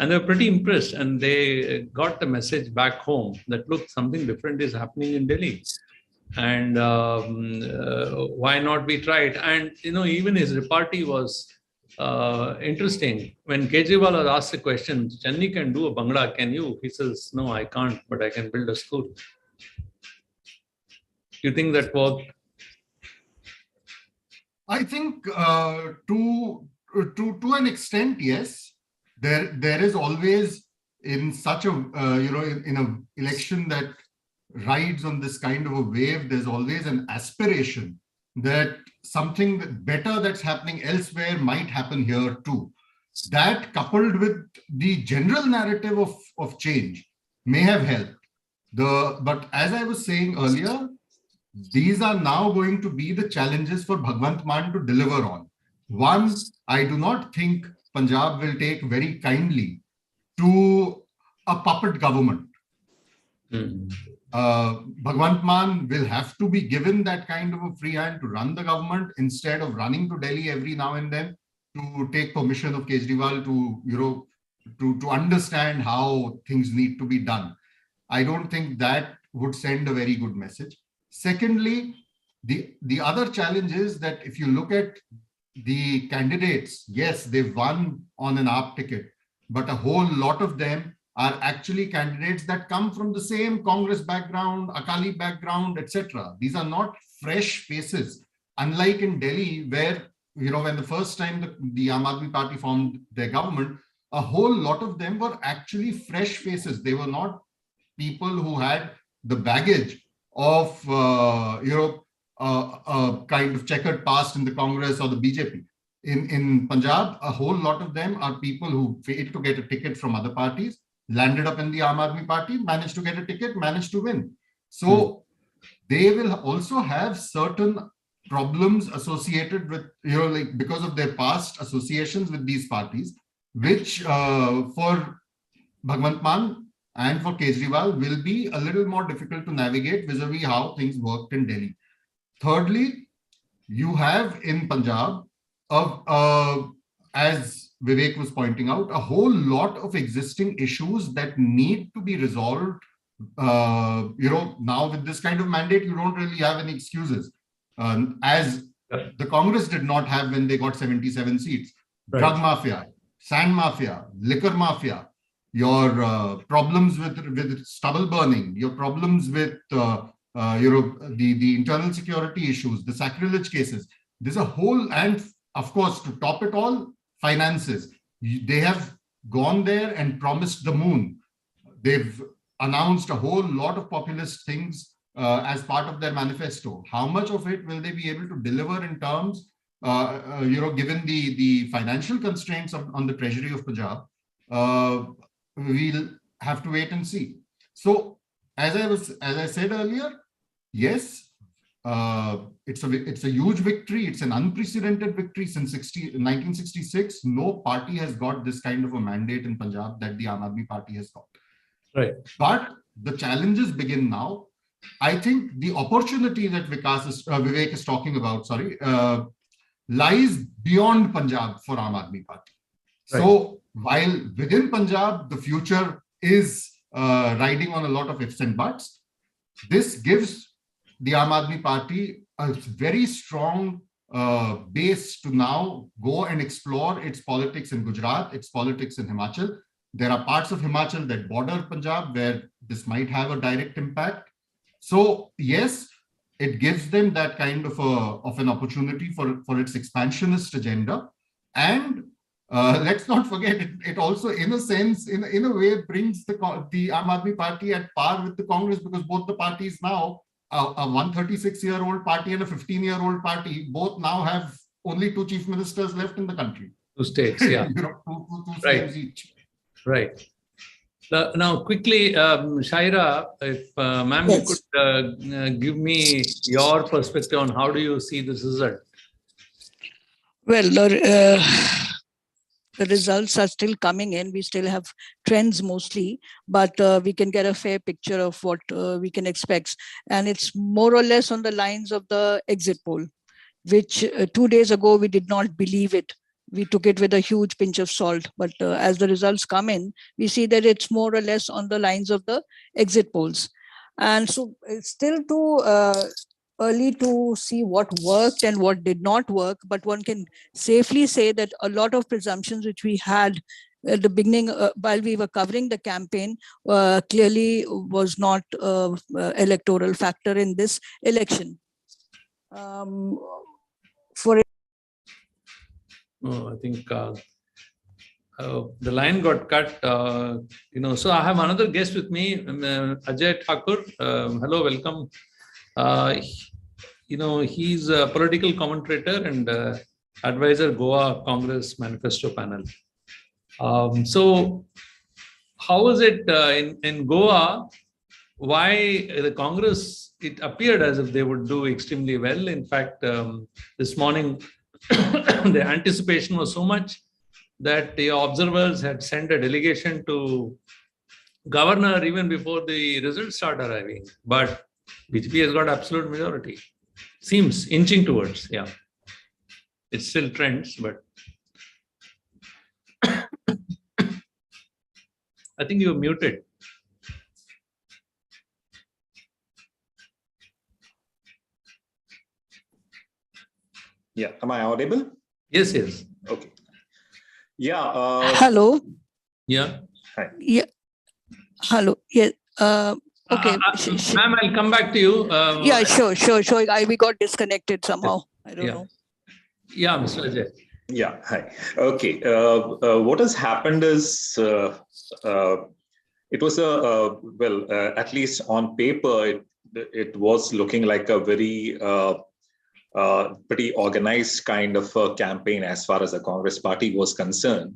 and they were pretty impressed. And they got the message back home that, look, something different is happening in Delhi. And why not we try it? And, even his repartee was interesting. When Kejriwal was asked the question, Channi can do a Bangla, can you? He says, no, I can't, but I can build a school. You think that worked? I think to an extent, yes. There is always in such a in an election that rides on this kind of a wave, there's always an aspiration that something better that's happening elsewhere might happen here too. That, coupled with the general narrative of change, may have helped. But as I was saying earlier, these are now going to be the challenges for Bhagwant Mann to deliver on. One, I do not think Punjab will take very kindly to a puppet government. Bhagwant Mann will have to be given that kind of a free hand to run the government, instead of running to Delhi every now and then to take permission of Kejriwal to understand how things need to be done. I don't think that would send a very good message. Secondly, the other challenge is that if you look at the candidates, yes, they've won on an AAP ticket, but a whole lot of them are actually candidates that come from the same Congress background, Akali background, etc. These are not fresh faces. Unlike in Delhi, where, when the first time the Aam Aadmi Party formed their government, a whole lot of them were actually fresh faces. They were not people who had the baggage of, a kind of checkered past in the Congress or the BJP. In Punjab, a whole lot of them are people who failed to get a ticket from other parties, landed up in the Aam Aadmi Party, managed to get a ticket, managed to win. So they will also have certain problems associated with, because of their past associations with these parties, which for Bhagwant Mann and for Kejriwal will be a little more difficult to navigate vis-a-vis how things worked in Delhi. Thirdly, you have in Punjab, as Vivek was pointing out, a whole lot of existing issues that need to be resolved. Now with this kind of mandate, you don't really have any excuses, as the Congress did not have when they got 77 seats. Right. Drug mafia, sand mafia, liquor mafia, your problems with stubble burning, your problems with the internal security issues, the sacrilege cases. There's a whole, and of course, to top it all, finances. They have gone there and promised the moon. They've announced a whole lot of populist things as part of their manifesto. How much of it will they be able to deliver in terms, given the financial constraints on the treasury of Punjab? We'll have to wait and see. So, as I said earlier, yes, it's a huge victory. It's an unprecedented victory since 1966. No party has got this kind of a mandate in Punjab that the Aam Aadmi Party has got. Right. But the challenges begin now. I think the opportunity that Vivek is talking about, lies beyond Punjab for Aam Aadmi Party. Right. So while within Punjab, the future is riding on a lot of ifs and buts, this gives the Aam Aadmi Party a very strong base to now go and explore its politics in Gujarat, its politics in Himachal. There are parts of Himachal that border Punjab where this might have a direct impact. So yes, it gives them that kind of an opportunity for its expansionist agenda. And let's not forget, it also, in a sense, in a way, brings the Aam Aadmi Party at par with the Congress, because both the parties now, a 136-year-old party and a 15-year-old party, both now have only 2 chief ministers left in the country. 2 states, yeah. two Right. states each. Right. Now, quickly, Shaira, if ma'am, Yes. you could give me your perspective on how do you see this result? Well, the results are still coming in. We still have trends mostly, but we can get a fair picture of what we can expect. And it's more or less on the lines of the exit poll, which 2 days ago, we did not believe it. We took it with a huge pinch of salt. But as the results come in, we see that it's more or less on the lines of the exit polls. And so it's still too early to see what worked and what did not work. But one can safely say that a lot of presumptions which we had at the beginning, while we were covering the campaign, clearly was not electoral factor in this election. For I think the line got cut. So I have another guest with me, Ajay Thakur. Hello, welcome. He's a political commentator and advisor, Goa Congress Manifesto Panel. So how is it in Goa? Why the Congress, it appeared as if they would do extremely well. In fact, this morning, the anticipation was so much that the observers had sent a delegation to governor even before the results start arriving. But BJP has got absolute majority. Seems inching towards, yeah. It still trends, but I think you're muted. Yeah, am I audible? Yes, yes. Okay. Yeah. hello. Yeah. Hi. Yeah. Hello. Yeah. Okay. Ma'am, I'll come back to you. Yeah, sure. We got disconnected somehow. I don't know. Yeah, Mr. Ajay. Yeah, hi. Okay. What has happened is it was at least on paper, it was looking like a very pretty organized kind of a campaign as far as the Congress party was concerned.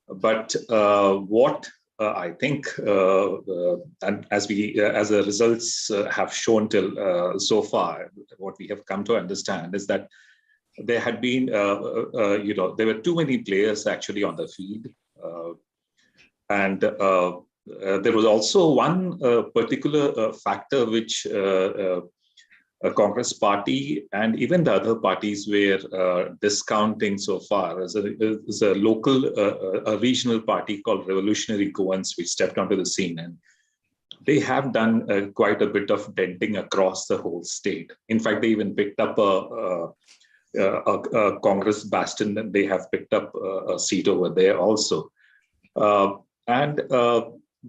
But what I think, and as the results have shown till so far, what we have come to understand is that there had been, there were too many players actually on the field, and there was also one particular factor which Congress party and even the other parties were discounting so far. As a local, a regional party called Revolutionary Goans, which stepped onto the scene, and they have done quite a bit of denting across the whole state. In fact, they even picked up a Congress bastion, and they have picked up a seat over there also.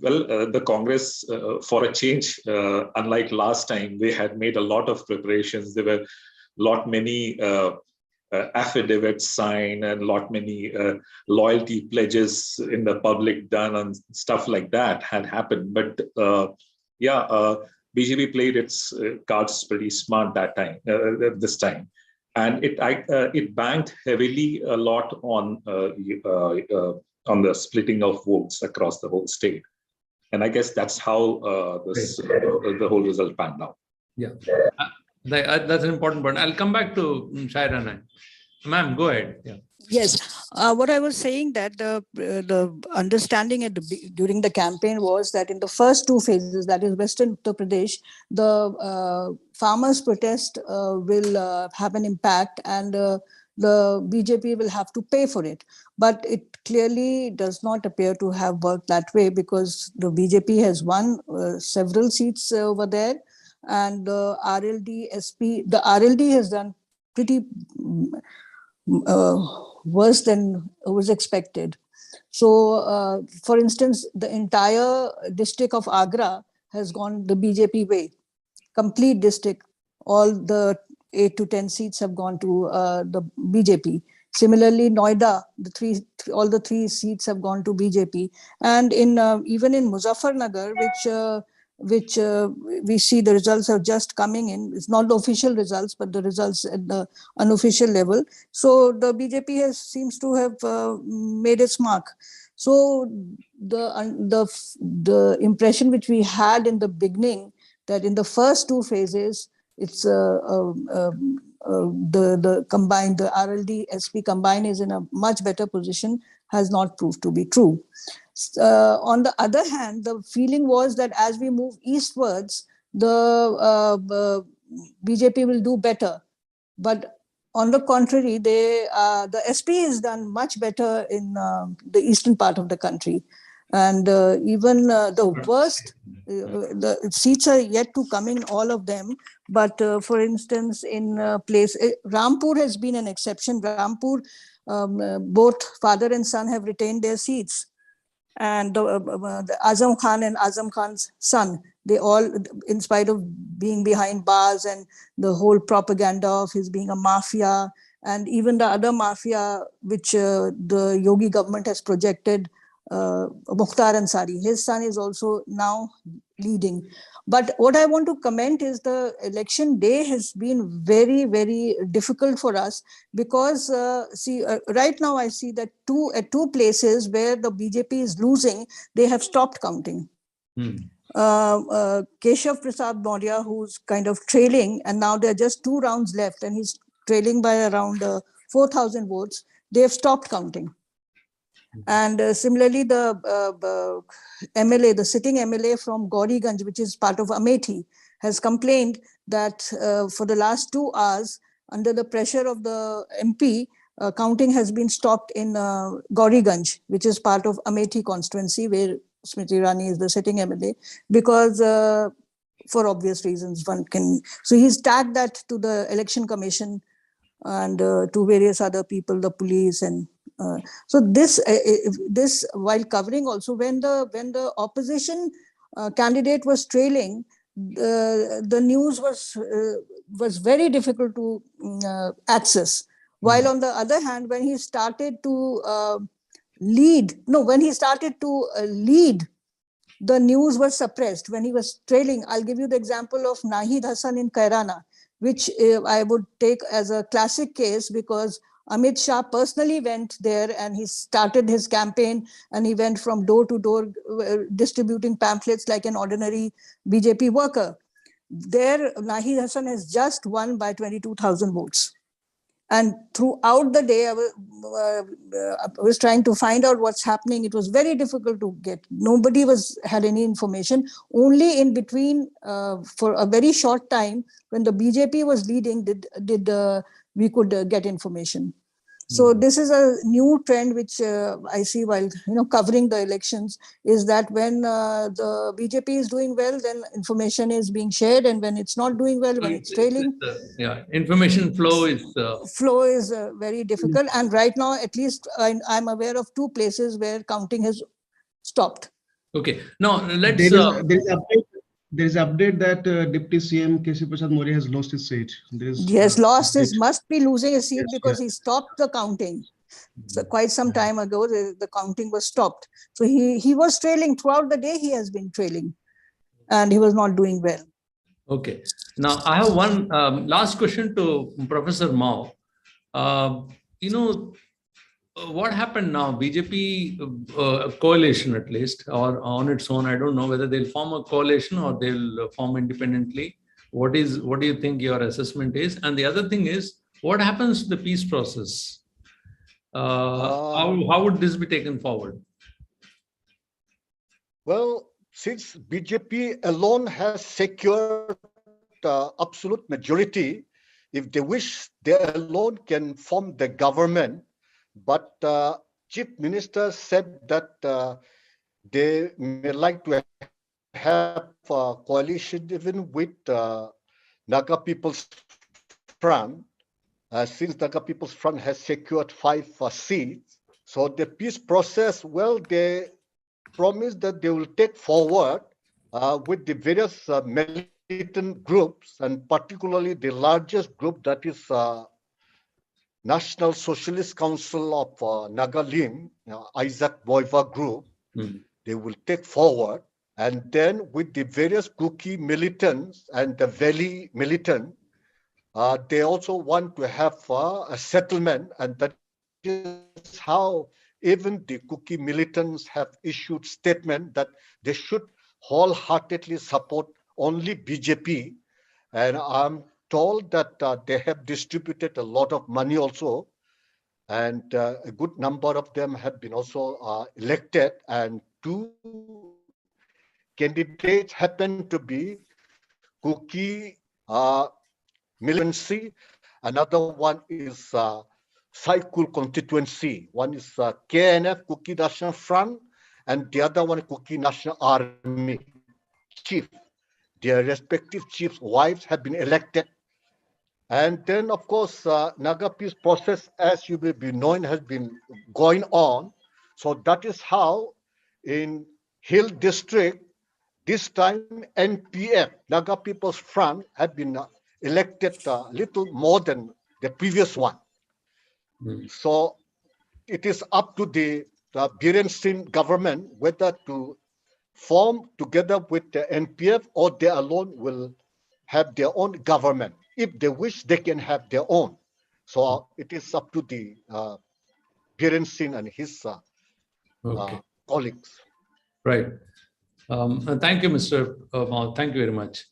The Congress, for a change, unlike last time, they had made a lot of preparations. There were many affidavits signed and many loyalty pledges in the public done and stuff like that had happened. But BJP played its cards pretty smart this time. And it banked heavily a lot on the splitting of votes across the whole state. And I guess that's how the whole result panned out. Yeah, that's an important point. I'll come back to Shaira. Ma'am, go ahead. Yeah. Yes, what I was saying that the understanding during the campaign was that in the first 2 phases, that is Western Uttar Pradesh, the farmers' protest will have an impact, and the BJP will have to pay for it. But it clearly does not appear to have worked that way, because the BJP has won several seats over there, and the RLD has done pretty worse than was expected. So, for instance, the entire district of Agra has gone the BJP way. Complete district, all the 8 to 10 seats have gone to the BJP. Similarly, Noida, all the three seats have gone to BJP. And in even in Muzaffarnagar, which we see the results are just coming in. It's not the official results, but the results at the unofficial level. So the BJP seems to have made its mark. So the impression which we had in the beginning, that in the first two phases, it's the combined, the RLD SP combined is in a much better position, has not proved to be true. On the other hand, the feeling was that as we move eastwards, the BJP will do better. But on the contrary, the SP has done much better in the eastern part of the country. And even the worst, the seats are yet to come in, all of them. But for instance, in Rampur has been an exception. Rampur, both father and son have retained their seats. And the Azam Khan and Azam Khan's son, they all, in spite of being behind bars and the whole propaganda of his being a mafia, and even the other mafia which the Yogi government has projected, Mukhtar Ansari, his son is also now leading. But what I want to comment is the election day has been very, very difficult for us because, right now I see that at two places where the BJP is losing, they have stopped counting. Keshav Prasad Maurya, who's kind of trailing, and now there are just 2 rounds left, and he's trailing by around 4,000 votes. They have stopped counting. And similarly, the MLA, the sitting MLA from Gauriganj, which is part of Amethi, has complained that for the last 2 hours, under the pressure of the MP, counting has been stopped in Gauriganj, which is part of Amethi constituency, where Smriti Irani is the sitting MLA, because for obvious reasons, so he's tagged that to the Election Commission and to various other people, the police, and so this while covering also, when the opposition candidate was trailing, the news was very difficult to access. While on the other hand, when he started to lead, the news was suppressed. When he was trailing, I'll give you the example of Nahid Hassan in Kairana, which I would take as a classic case, because Amit Shah personally went there and he started his campaign, and he went from door to door distributing pamphlets like an ordinary BJP worker. There, Nahid Hassan has just won by 22,000 votes. And throughout the day, I was trying to find out what's happening. It was very difficult to get. Nobody had any information. Only in between, for a very short time, when the BJP was leading, we could get information. So this is a new trend which I see while covering the elections, is that when the BJP is doing well, then information is being shared, and when it's not doing well, when it's trailing, information flow is very difficult. And right now, at least I'm aware of 2 places where counting has stopped. Okay, now let's. There is update that Deputy CM Keshav Prasad Maurya has lost his seat. He has lost must be losing his seat, because he stopped the counting. So quite some time ago, the counting was stopped. So he was trailing throughout the day. He has been trailing, and he was not doing well. Okay. Now I have one last question to Professor Mao. What happened now? BJP coalition, at least, or on its own, I don't know whether they'll form a coalition or they'll form independently. What do you think your assessment is? And the other thing is, what happens to the peace process? How would this be taken forward? Well, since BJP alone has secured absolute majority, if they wish, they alone can form the government. But Chief Minister said that they may like to have a coalition even with Naga People's Front. since Naga People's Front has secured 5 seats. So the peace process, well, they promised that they will take forward with the various militant groups, and particularly the largest group, that is National Socialist Council of Nagalim, Isaac Boiva group. They will take forward. And then with the various Kuki militants and the Valley militant, they also want to have a settlement, and that is how even the Kuki militants have issued statement that they should wholeheartedly support only BJP. And I'm told that they have distributed a lot of money also, and a good number of them have been also elected, and 2 candidates happen to be Kuki militancy. Another one is Saikul constituency. One is KNF, Kuki National Front, and the other one, Kuki National Army chief. Their respective chiefs' wives have been elected. And then, of course, Naga peace process, as you may be knowing, has been going on. So that is how in Hill District, this time NPF, Naga People's Front, have been elected little more than the previous one. So it is up to the Biren Singh government whether to form together with the NPF or they alone will have their own government. If they wish, they can have their own. So it is up to the Biren Singh and his colleagues. Right. Thank you, Mr. Mao. Thank you very much.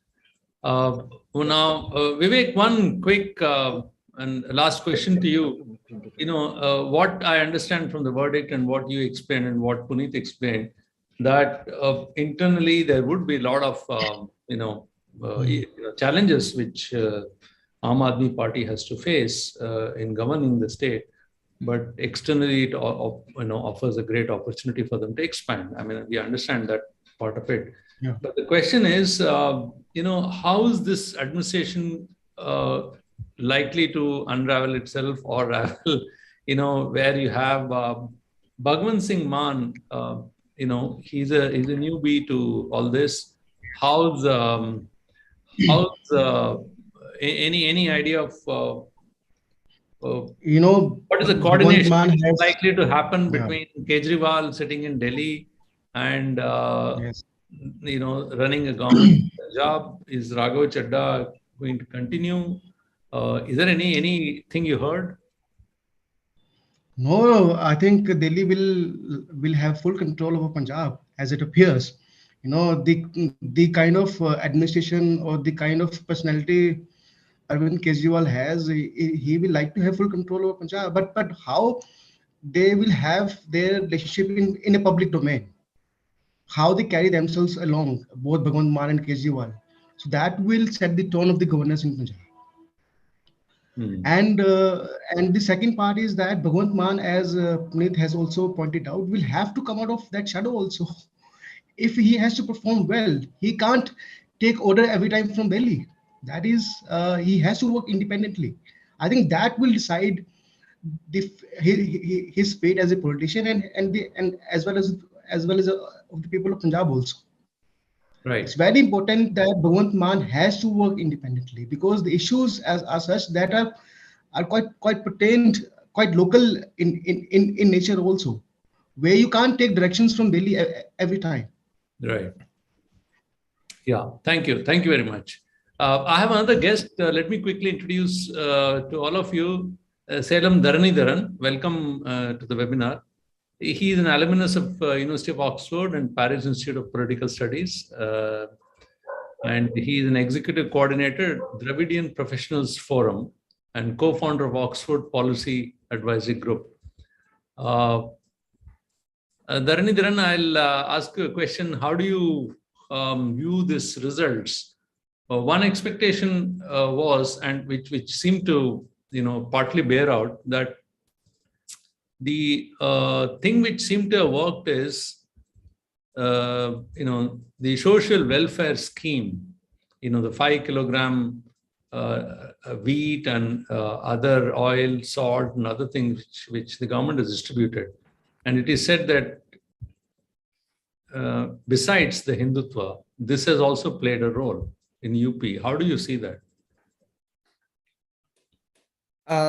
Now, Vivek, one quick and last question to you. What I understand from the verdict and what you explained and what Puneet explained, that internally there would be a lot of challenges which Aam Aadmi Party has to face in governing the state, but externally it offers a great opportunity for them to expand. I mean, we understand that part of it. Yeah. But the question is, how is this administration likely to unravel itself or ravel, where you have Bhagwan Singh Maan, he's a newbie to all this. How's any idea of what is the coordination likely to happen between Kejriwal sitting in Delhi and running a government job? Is Raghav Chadda going to continue? Is there anything you heard? No, I think Delhi will have full control over Punjab, as it appears. The kind of administration or the kind of personality Arvind Kejriwal has, he will like to have full control over Punjab. But how they will have their relationship in a public domain, how they carry themselves along, both Bhagwant Mann and Kejriwal. So that will set the tone of the governance in Punjab. And the second part is that Bhagwant Mann, as Puneet has also pointed out, will have to come out of that shadow also. If he has to perform well, he can't take order every time from Delhi. That is, he has to work independently. I think that will decide his fate as a politician and as well as of the people of Punjab also. Right. It's very important that Bhagwant Mann has to work independently, because the issues are such that are quite pertained, quite local in nature also, where you can't take directions from Delhi every time. Right. Yeah. Thank you. Thank you very much. I have another guest. Let me quickly introduce to all of you Salem Dharanidharan. Welcome to the webinar. He is an alumnus of University of Oxford and Paris Institute of Political Studies. And he is an executive coordinator at Dravidian Professionals Forum and co-founder of Oxford Policy Advisory Group. Dharanidharan, I'll ask you a question. How do you view these results? One expectation was, and which seemed to partly bear out, that the thing which seemed to have worked is the social welfare scheme, the 5 kilogram wheat and other oil, salt, and other things which the government has distributed. And it is said that besides the Hindutva, this has also played a role in UP. How do you see that?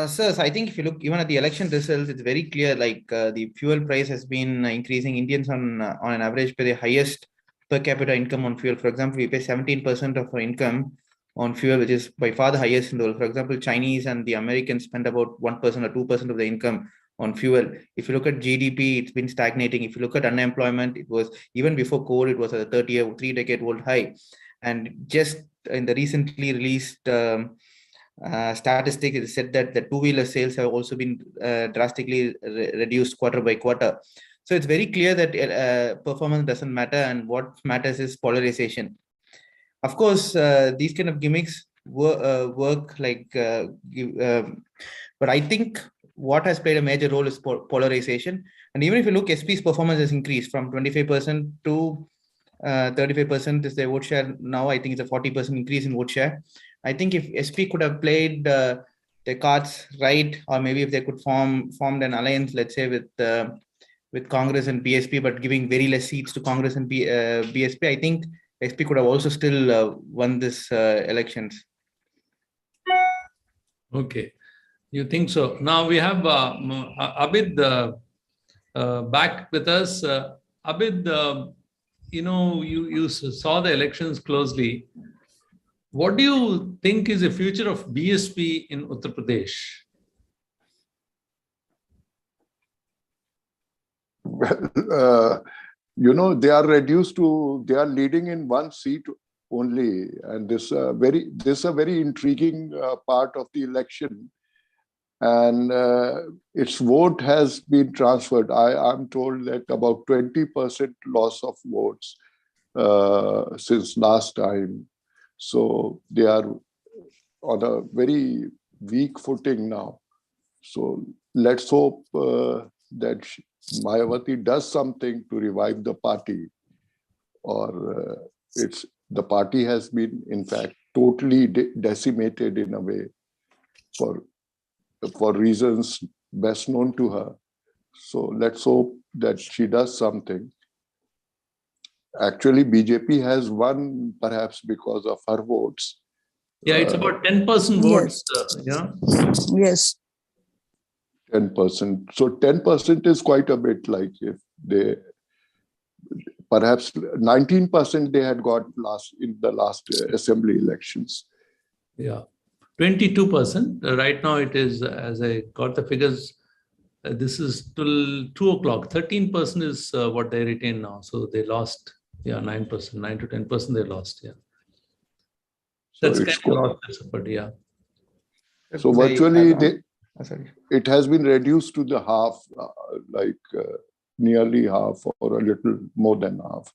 Sirs, I think if you look even at the election results, it's very clear. Like the fuel price has been increasing. Indians on an average pay the highest per capita income on fuel. For example, we pay 17% of our income on fuel, which is by far the highest in the world. For example, Chinese and the Americans spend about 1% or 2% of the income on fuel. If you look at GDP, it's been stagnating. If you look at unemployment, it was even before COVID, it was at a 30-year, 3-decade-old high. And just in the recently released statistics, it said that the two-wheeler sales have also been drastically reduced quarter by quarter. So it's very clear that performance doesn't matter, and what matters is polarization. Of course, these kind of gimmicks work like, but I think what has played a major role is polarization. And even if you look, SP's performance has increased from 25% to 35% is their vote share. Now I think it's a 40% increase in vote share. I think if SP could have played their cards right, or maybe if they could formed an alliance, let's say with Congress and BSP, but giving very less seats to Congress and BSP, I think SP could have also still won this elections. Okay, you think so? Now we have Abid back with us. Abid, you saw the elections closely. What do you think is the future of BSP in Uttar Pradesh? Well, they are leading in one seat only, and this is a very intriguing part of the election, and its vote has been transferred. I'm told that about 20% loss of votes since last time. So they are on a very weak footing now. So let's hope that Mayawati does something to revive the party, or the party has been, in fact, totally decimated in a way for reasons best known to her. So let's hope that she does something. Actually, BJP has won perhaps because of her votes. Yeah, it's about 10% votes. Yes. 10%. So 10% is quite a bit. Like if they, perhaps 19% they had got in the last assembly elections. Yeah, 22%. Right now it is, as I got the figures, this is till 2 o'clock. 13% is what they retain now. So they lost. Yeah, 9%, 9 to 10% they lost. Yeah, that's kind of lost their support. Yeah. So virtually, it has been reduced to the half, nearly half, or a little more than half.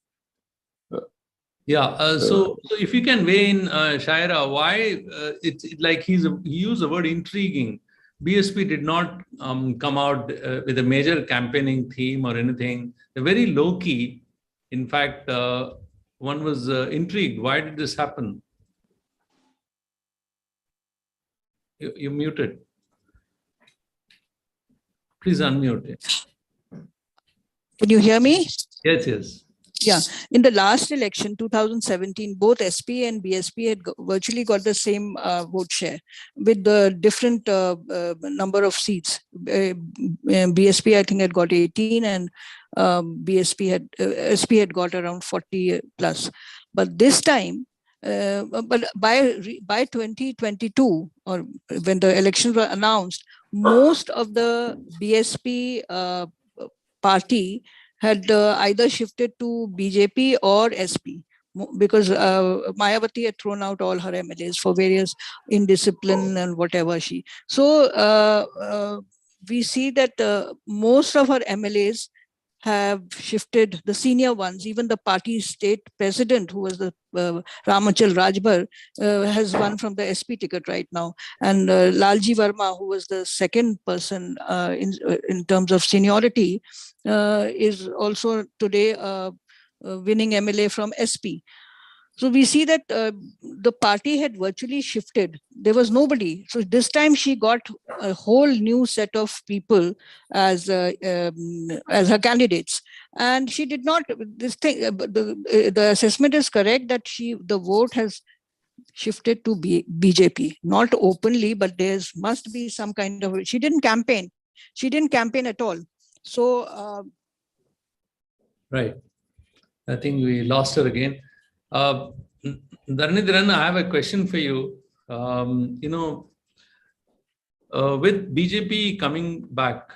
Yeah. So if you can weigh in, Shaira, why it's like he used the word intriguing. BSP did not come out with a major campaigning theme or anything. They're very low key. In fact, one was intrigued. Why did this happen? You're muted. Please unmute it. Can you hear me? Yes, yes. Yeah. In the last election, 2017, both SP and BSP had virtually got the same vote share with the different number of seats. BSP, I think, had got 18 and SP had got around 40 plus. But this time, but by 2022, or when the elections were announced, most of the BSP party had either shifted to BJP or SP, because Mayawati had thrown out all her MLAs for various indiscipline and whatever she. So we see that most of her MLAs have shifted, the senior ones. Even the party state president, who was the Ramachal Rajbar, has won from the SP ticket right now. And Lalji Verma, who was the second person in terms of seniority, is also today winning MLA from SP. So we see that the party had virtually shifted. There was nobody. So this time she got a whole new set of people as her candidates, and she did not. This thing, the assessment is correct that the vote has shifted to BJP, not openly, but there must be some kind of. She didn't campaign. She didn't campaign at all. So. Right. I think we lost her again. Dharnidharan, I have a question for you. With BJP coming back,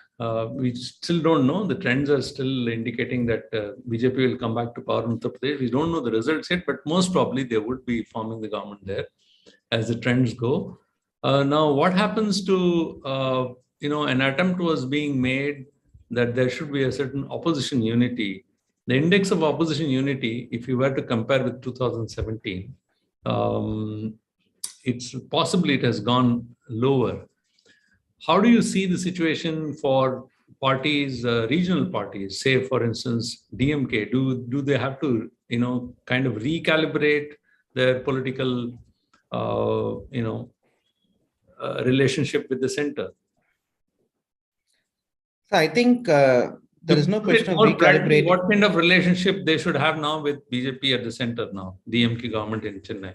we still don't know. The trends are still indicating that BJP will come back to power in Uttar Pradesh. We don't know the results yet, but most probably they would be forming the government there as the trends go. Now, what happens to, an attempt was being made that there should be a certain opposition unity. The index of opposition unity, if you were to compare with 2017, it has gone lower. How do you see the situation for parties, regional parties, say, for instance, DMK? Do they have to, kind of recalibrate their political, relationship with the center? So I think there is no question of recalibrating. What kind of relationship they should have now with BJP at the center now, DMK government in Chennai?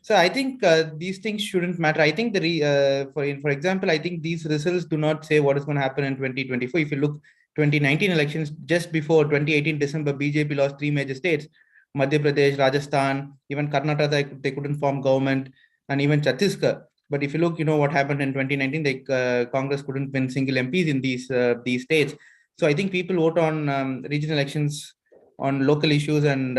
So I think these things shouldn't matter. I think for example, I think these results do not say what is going to happen in 2024. If you look 2019 elections, just before 2018 December, BJP lost 3 major states: Madhya Pradesh, Rajasthan, even Karnataka. They couldn't form government, and even Chhattisgarh. But if you look, what happened in 2019, Congress couldn't win single MPs in these states. So I think people vote on regional elections on local issues and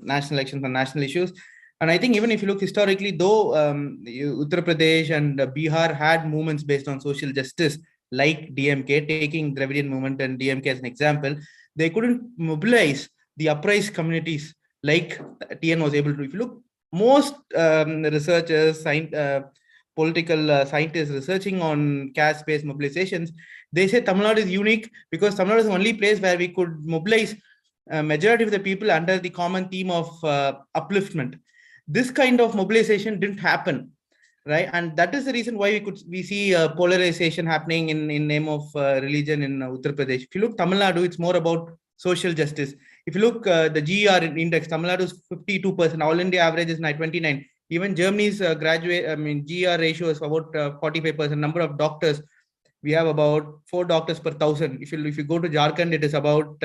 national elections on national issues. And I think even if you look historically, though Uttar Pradesh and Bihar had movements based on social justice, like DMK, taking Dravidian movement and DMK as an example, they couldn't mobilize the uprised communities like TN was able to. If you look, most researchers, political scientists researching on caste-based mobilizations, they say Tamil Nadu is unique because Tamil Nadu is the only place where we could mobilize a majority of the people under the common theme of upliftment. This kind of mobilization didn't happen, right? And that is the reason why we see polarization happening in name of religion in Uttar Pradesh. If you look Tamil Nadu, it's more about social justice. If you look the GER index, Tamil Nadu is 52%. All India average is 29. Even Germany's GER ratio is about 45%. Number of doctors, we have about 4 doctors per 1,000. If you go to Jharkhand, it is about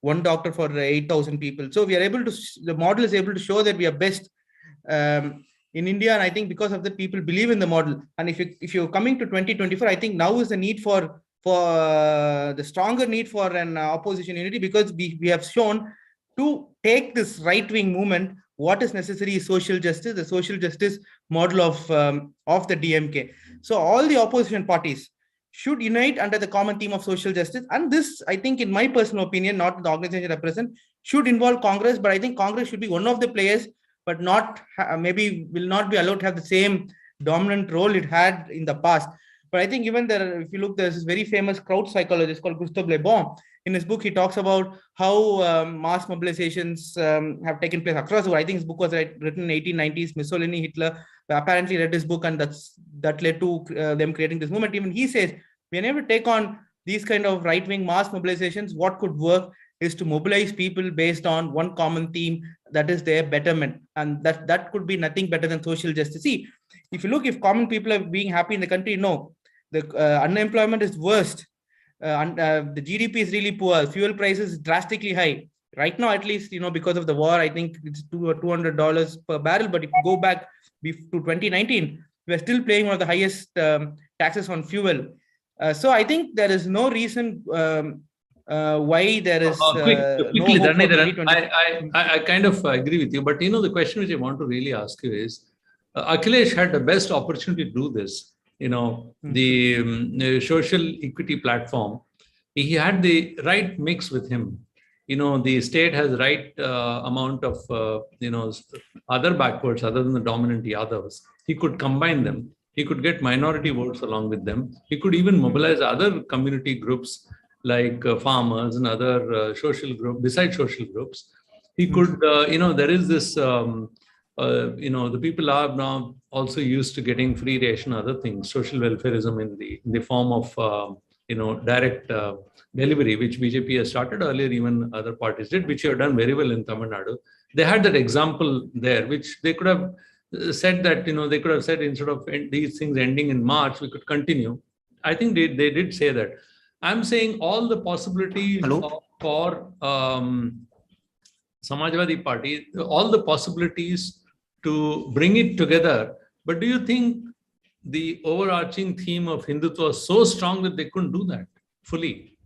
1 doctor for 8,000 people. So we are able to. The model is able to show that we are best in India, and I think because of that, people believe in the model. And if you're coming to 2024, I think now is the need for the stronger need for an opposition unity, because we have shown to take this right-wing movement. What is necessary is social justice, the social justice model of the DMK. So all the opposition parties should unite under the common theme of social justice. And this, I think, in my personal opinion, not the organization I represent, should involve Congress. But I think Congress should be one of the players, but not maybe will not be allowed to have the same dominant role it had in the past. But I think even there, if you look, there's this very famous crowd psychologist called Gustave Le Bon. In his book, he talks about how mass mobilizations have taken place across the world. I think his book was written in 1890s. Mussolini, Hitler apparently read this book, and that led to them creating this movement. Even he says, whenever take on these kind of right-wing mass mobilizations, what could work is to mobilize people based on one common theme, that is their betterment. And that could be nothing better than social justice. See, if you look, if common people are being happy in the country, no, the unemployment is worst. The GDP is really poor. Fuel prices drastically high. Right now, at least, because of the war, I think it's $200 per barrel. But if you go back to 2019, we're still paying one of the highest taxes on fuel. So I think there is no reason why there is quickly, I kind of agree with you. But the question which I want to really ask you is, Akhilesh had the best opportunity to do this. The social equity platform, he had the right mix with him. The state has right amount of, other backwards other than the dominant Yadavs. He could combine them. He could get minority votes along with them. He could even mobilize other community groups like farmers and other social groups, besides social groups. he could, there is this, the people are now also used to getting free ration, other things, social welfareism in the form of, direct delivery, which BJP has started earlier, even other parties did, which you have done very well in Tamil Nadu. They had that example there, which they could have said that, they could have said instead of these things ending in March, we could continue. I think they did say that. I'm saying all the possibilities for Samajwadi Party, all the possibilities to bring it together. But do you think the overarching theme of Hindutva was so strong that they couldn't do that fully?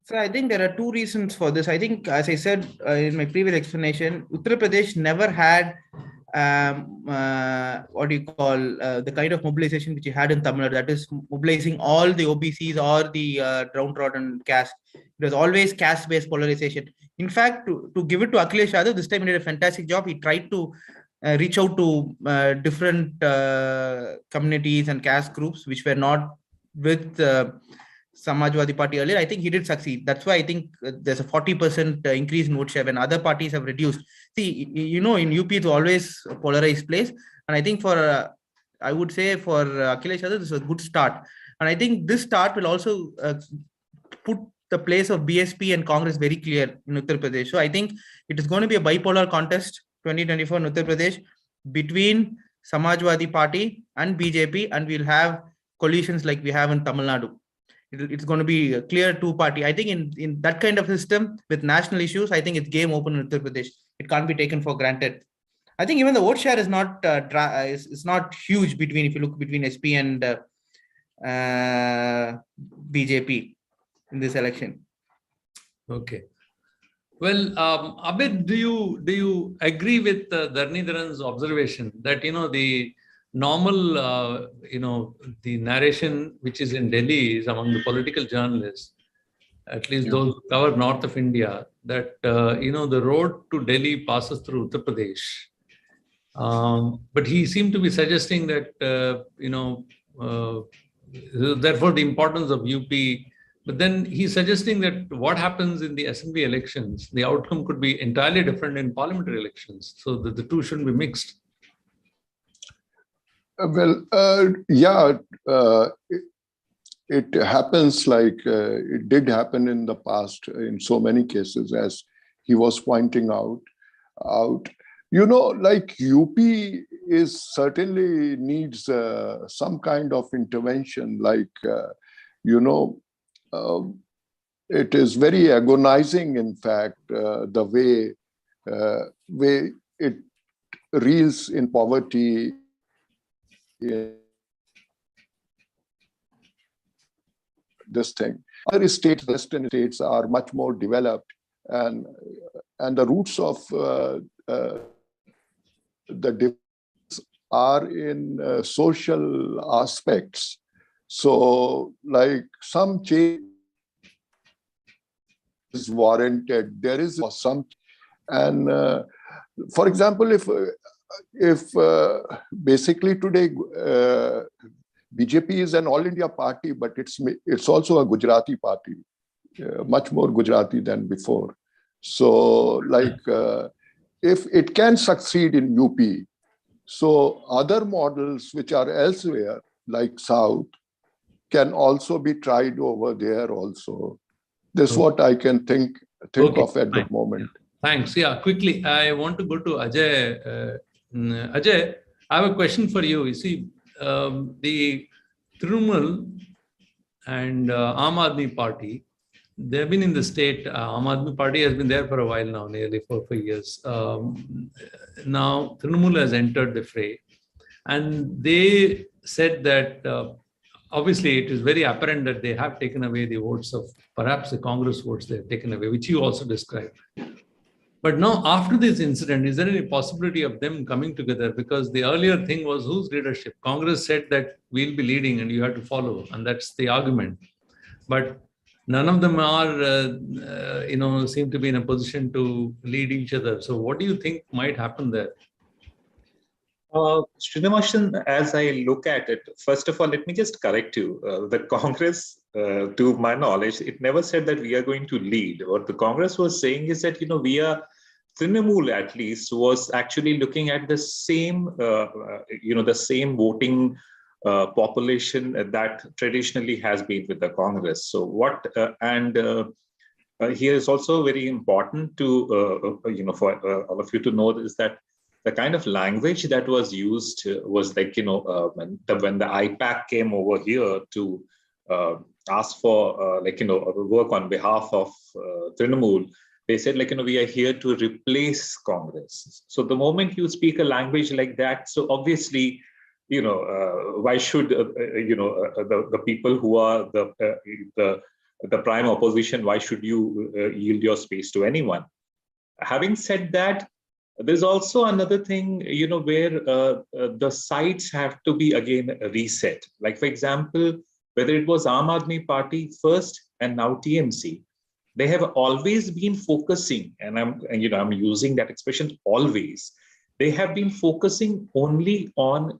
So I think there are two reasons for this. I think, as I said in my previous explanation, Uttar Pradesh never had the kind of mobilization which you had in Tamil Nadu, that is mobilizing all the OBCs or the downtrodden caste. It was always caste-based polarization. In fact, to give it to Akhilesh Yadav, this time he did a fantastic job. He tried to reach out to different communities and caste groups which were not with Samajwadi Party earlier. I think he did succeed. That's why I think there's a 40% increase in vote share when other parties have reduced. See, in UP it's always a polarized place. And I think I would say for Akhilesh Yadav, this is a good start. And I think this start will also put the place of BSP and Congress very clear in Uttar Pradesh. So I think it is going to be a bipolar contest 2024 in Uttar Pradesh between Samajwadi Party and BJP, and we'll have coalitions like we have in Tamil Nadu. It's going to be a clear two-party. I think in that kind of system with national issues, I think it's game open in Uttar Pradesh. It can't be taken for granted. I think even the vote share is not huge if you look between SP and BJP in this election. Okay. Well, Abid, do you agree with Dharnidharan's observation that the normal, the narration which is in Delhi is among the political journalists, at least those who cover north of India, that, the road to Delhi passes through Uttar Pradesh. But he seemed to be suggesting that, therefore the importance of UP. But then he's suggesting that what happens in the assembly elections, the outcome could be entirely different in parliamentary elections. So that the two shouldn't be mixed. It happens like it did happen in the past in so many cases, as he was pointing out. Like UP is certainly needs some kind of intervention, like, it is very agonizing, in fact, the way it reels in poverty. This thing. Other states, Western states, are much more developed, and the roots of the difference are in social aspects. So, like, some change is warranted. There is some, and for example, if basically today BJP is an all India party, but it's also a Gujarati party, much more Gujarati than before. So, like, if it can succeed in UP, so other models which are elsewhere, like South, can also be tried over there also. This is what I can think of at the moment. Thanks. Yeah, quickly, I want to go to Ajay. Ajay, I have a question for you. You see, the Trinamool and Aam Aadmi Party, they've been in the state. Aam Aadmi Party has been there for a while now, nearly 4 years. Now, Trinamool has entered the fray, and they said that obviously it is very apparent that they have taken away the votes of perhaps the Congress votes they have taken away, which you also described. But now, after this incident, is there any possibility of them coming together? Because the earlier thing was whose leadership? Congress said that we'll be leading and you have to follow, and that's the argument. But none of them are, seem to be in a position to lead each other. So what do you think might happen there? Srinivasan, as I look at it, first of all, let me just correct you. The Congress, to my knowledge, it never said that we are going to lead. What the Congress was saying is that, we are, Trinamool at least, was actually looking at the same, the same voting population that traditionally has been with the Congress. So here is also very important to, for all of you to know is that the kind of language that was used was like, when the IPAC came over here to ask for, work on behalf of Trinamool, they said, we are here to replace Congress. So the moment you speak a language like that, so obviously, why should, the people who are the prime opposition, why should you yield your space to anyone? Having said that, there's also another thing, where the sides have to be again reset. Like, for example, whether it was Aam Aadmi Party first and now TMC, they have always been focusing, and I'm using that expression always. They have been focusing only on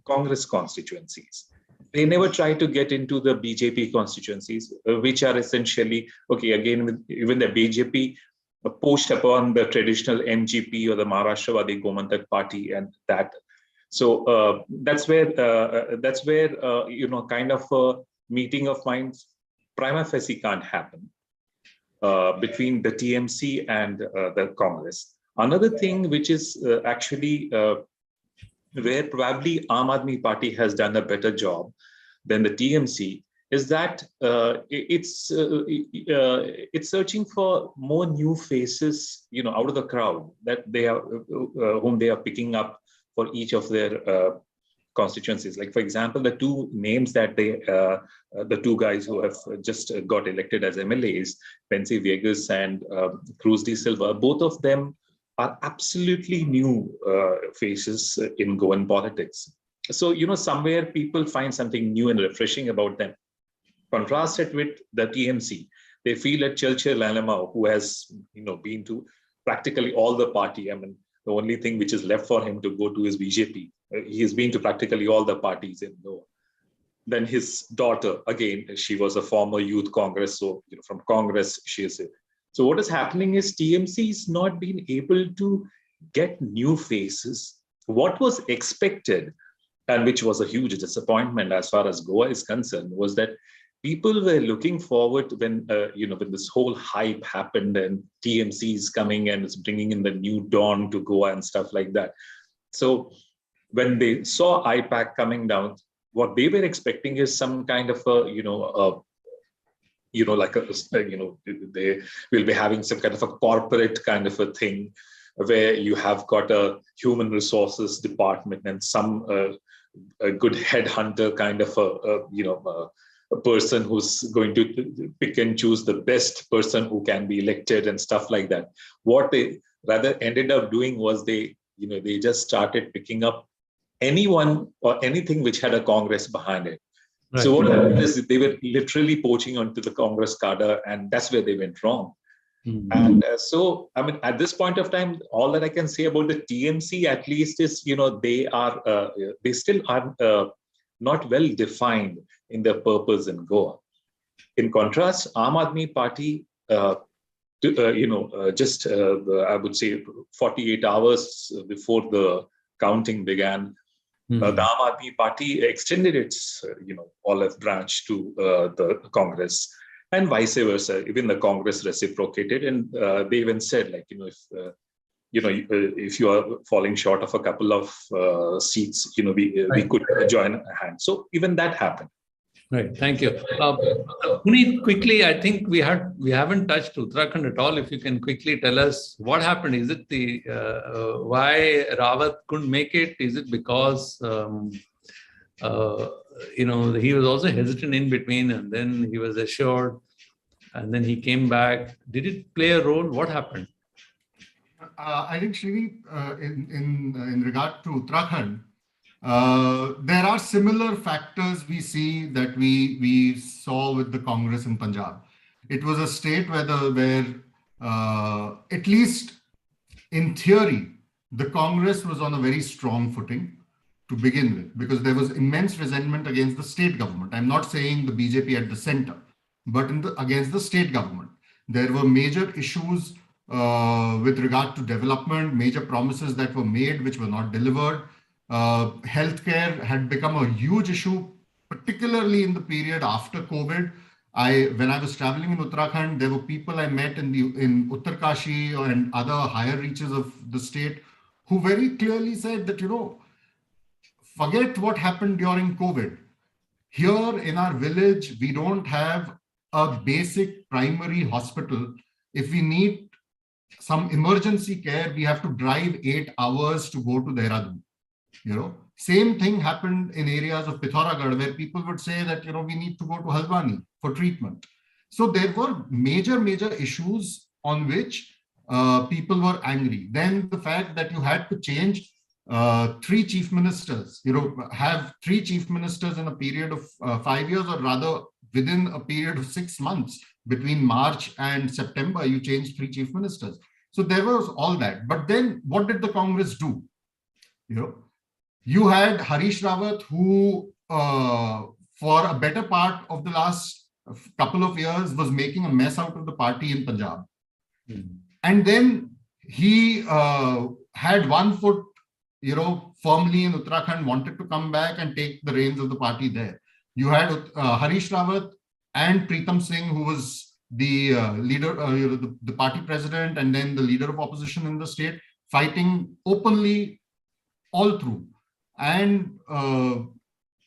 Congress constituencies. They never try to get into the BJP constituencies, which are essentially, okay, again, even the BJP pushed upon the traditional MGP or the Maharashtra-Wadi Gomantak Party, and that. So that's where kind of a meeting of minds prima facie can't happen between the TMC and the Congress. Another thing which is actually where probably Aam Aadmi Party has done a better job than the TMC is that it's searching for more new faces, out of the crowd that they are whom they are picking up for each of their constituencies. Like, for example, the two names that the two guys who have just got elected as MLAs, Pensy Viegas and Cruz de Silva, both of them are absolutely new faces in Goan politics. So, somewhere people find something new and refreshing about them. Contrast it with the TMC. They feel that Chelcher Lalema, who has, been to practically all the party. I mean, the only thing which is left for him to go to is BJP. He has been to practically all the parties in Goa. Then his daughter, again, she was a former youth Congress. So, from Congress, she is it. So what is happening is TMC is not being able to get new faces. What was expected, and which was a huge disappointment as far as Goa is concerned, was that people were looking forward when, when this whole hype happened and TMC is coming and it's bringing in the new dawn to Goa and stuff like that. So when they saw IPAC coming down, what they were expecting is some kind of they will be having some kind of a corporate kind of a thing where you have got a human resources department and some a good headhunter kind of a person who's going to pick and choose the best person who can be elected and stuff like that. What they rather ended up doing was they just started picking up anyone or anything which had a Congress behind it. Right. So what happened is they were literally poaching onto the Congress cadre, and that's where they went wrong. Mm-hmm. And so, I mean, at this point of time, all that I can say about the TMC at least is, they still are not well defined in their purpose in Goa. In contrast, Aam Aadmi Party, I would say 48 hours before the counting began, the Aam Aadmi Party extended its, olive branch to the Congress, and vice versa. Even the Congress reciprocated, and they even said, like, if you are falling short of a couple of seats, we could join a hand. So even that happened. Right. Thank you. Puneet, quickly, I think we haven't touched Uttarakhand at all. If you can quickly tell us what happened. Is it why Rawat couldn't make it? Is it because he was also hesitant in between, and then he was assured, and then he came back? Did it play a role? What happened? I think, Srini, in regard to Uttarakhand, there are similar factors we see that we saw with the Congress in Punjab. It was a state where at least in theory, the Congress was on a very strong footing to begin with, because there was immense resentment against the state government. I'm not saying the BJP at the center, but against the state government. There were major issues with regard to development, major promises that were made which were not delivered. Healthcare had become a huge issue, particularly in the period after COVID. When I was traveling in Uttarakhand, there were people I met in Uttarkashi and other higher reaches of the state who very clearly said that, forget what happened during COVID. Here in our village, we don't have a basic primary hospital. If we need some emergency care, we have to drive 8 hours to go to Dehradun. Same thing happened in areas of Pithoragarh, where people would say that, we need to go to Halwani for treatment. So there were major issues on which people were angry. Then the fact that you had to change 3 chief ministers, have 3 chief ministers in a period of 5 years, or rather within a period of 6 months, between March and September, you changed 3 chief ministers. So there was all that. But then what did the Congress do? You had Harish Rawat, who for a better part of the last couple of years was making a mess out of the party in Punjab. And then he had one foot, firmly in Uttarakhand, wanted to come back and take the reins of the party there. You had Harish Rawat and Pritam Singh, who was the leader, the party president, and then the leader of opposition in the state, fighting openly all through. And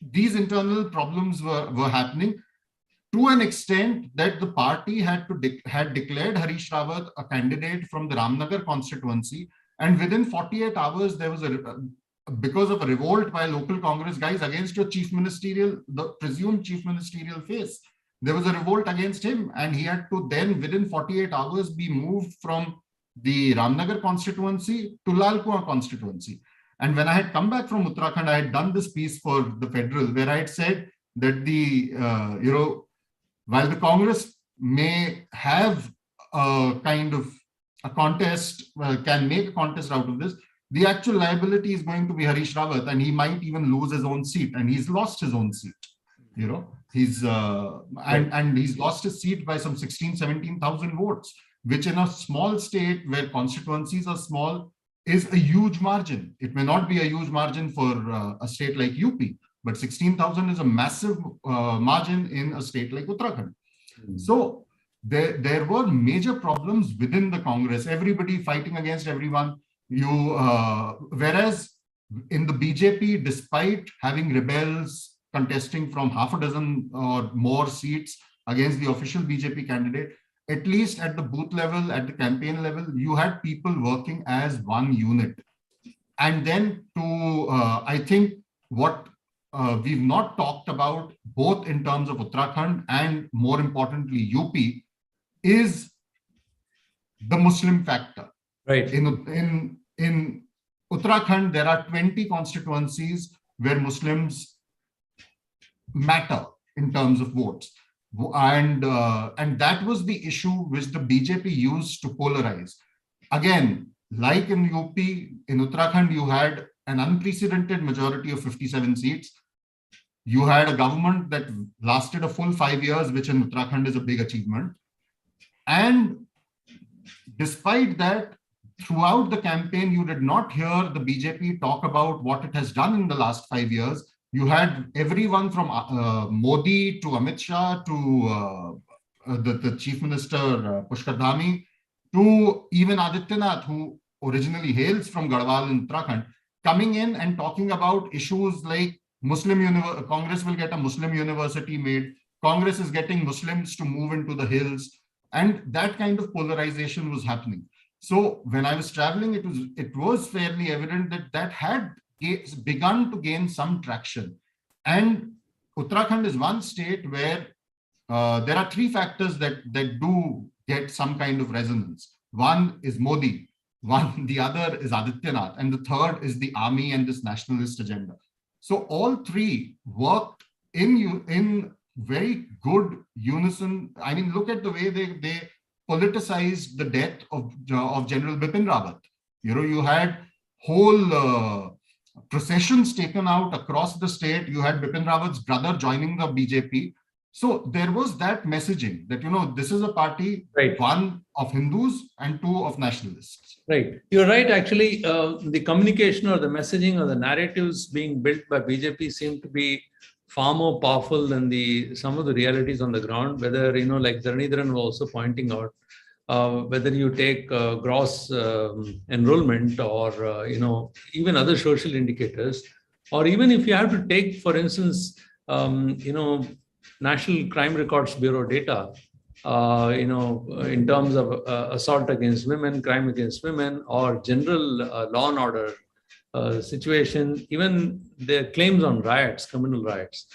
these internal problems were happening to an extent that the party had declared Harish Rawat a candidate from the Ramnagar constituency. And within 48 hours, there was because of a revolt by local Congress guys against the presumed chief ministerial face, there was a revolt against him. And he had to then, within 48 hours, be moved from the Ramnagar constituency to Lal Kuan constituency. And when I had come back from Uttarakhand, I had done this piece for the Federal, where I had said that while the Congress may have a kind of a contest, can make a contest out of this, the actual liability is going to be Harish Rawat, and he might even lose his own seat. And he's lost his own seat. He's and he's lost his seat by some 17,000 votes, which in a small state where constituencies are small is a huge margin. It may not be a huge margin for a state like UP, but 16,000 is a massive margin in a state like Uttarakhand. So there were major problems within the Congress, everybody fighting against everyone. Whereas in the BJP, despite having rebels contesting from half a dozen or more seats against the official BJP candidate, at least at the booth level, at the campaign level, you had people working as one unit. And then I think what we've not talked about, both in terms of Uttarakhand and more importantly, UP, is the Muslim factor. Right. In Uttarakhand, there are 20 constituencies where Muslims matter in terms of votes. And that was the issue which the BJP used to polarize. Again, like in UP, in Uttarakhand, you had an unprecedented majority of 57 seats. You had a government that lasted a full 5 years, which in Uttarakhand is a big achievement. And despite that, throughout the campaign, you did not hear the BJP talk about what it has done in the last 5 years. You had everyone from Modi to Amit Shah to the Chief Minister Pushkar Dhami to even Adityanath, who originally hails from Garhwal in Uttarakhand, coming in and talking about issues like Congress will get a Muslim university made, Congress is getting Muslims to move into the hills, and that kind of polarization was happening. So when I was traveling, it was fairly evident that had begun to gain some traction. And Uttarakhand is one state where there are 3 factors that do get some kind of resonance. One is Modi, the other is Adityanath, and the third is the army and this nationalist agenda. So all 3 worked in very good unison. I mean, look at the way they politicized the death of General Bipin Rawat. You had whole processions taken out across the state. You had Bipin Rawat's brother joining the BJP. So there was that messaging that, this is a party, Right. one of Hindus and two of nationalists. Right. You're right. Actually, the communication or the messaging or the narratives being built by BJP seem to be far more powerful than some of the realities on the ground. Whether, like Dharanidharan was also pointing out, whether you take gross enrollment or, even other social indicators, or even if you have to take, for instance, National Crime Records Bureau data, in terms of assault against women, crime against women, or general law and order situation, even their claims on riots, communal riots.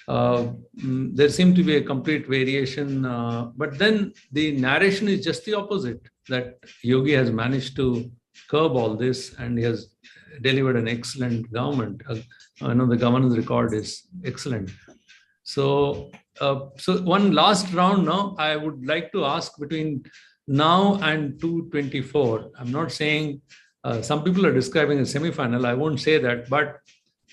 There seemed to be a complete variation, but then the narration is just the opposite, that Yogi has managed to curb all this and he has delivered an excellent government. The governance record is excellent. So one last round now, I would like to ask between now and 224. I'm not saying some people are describing a semi-final. I won't say that, but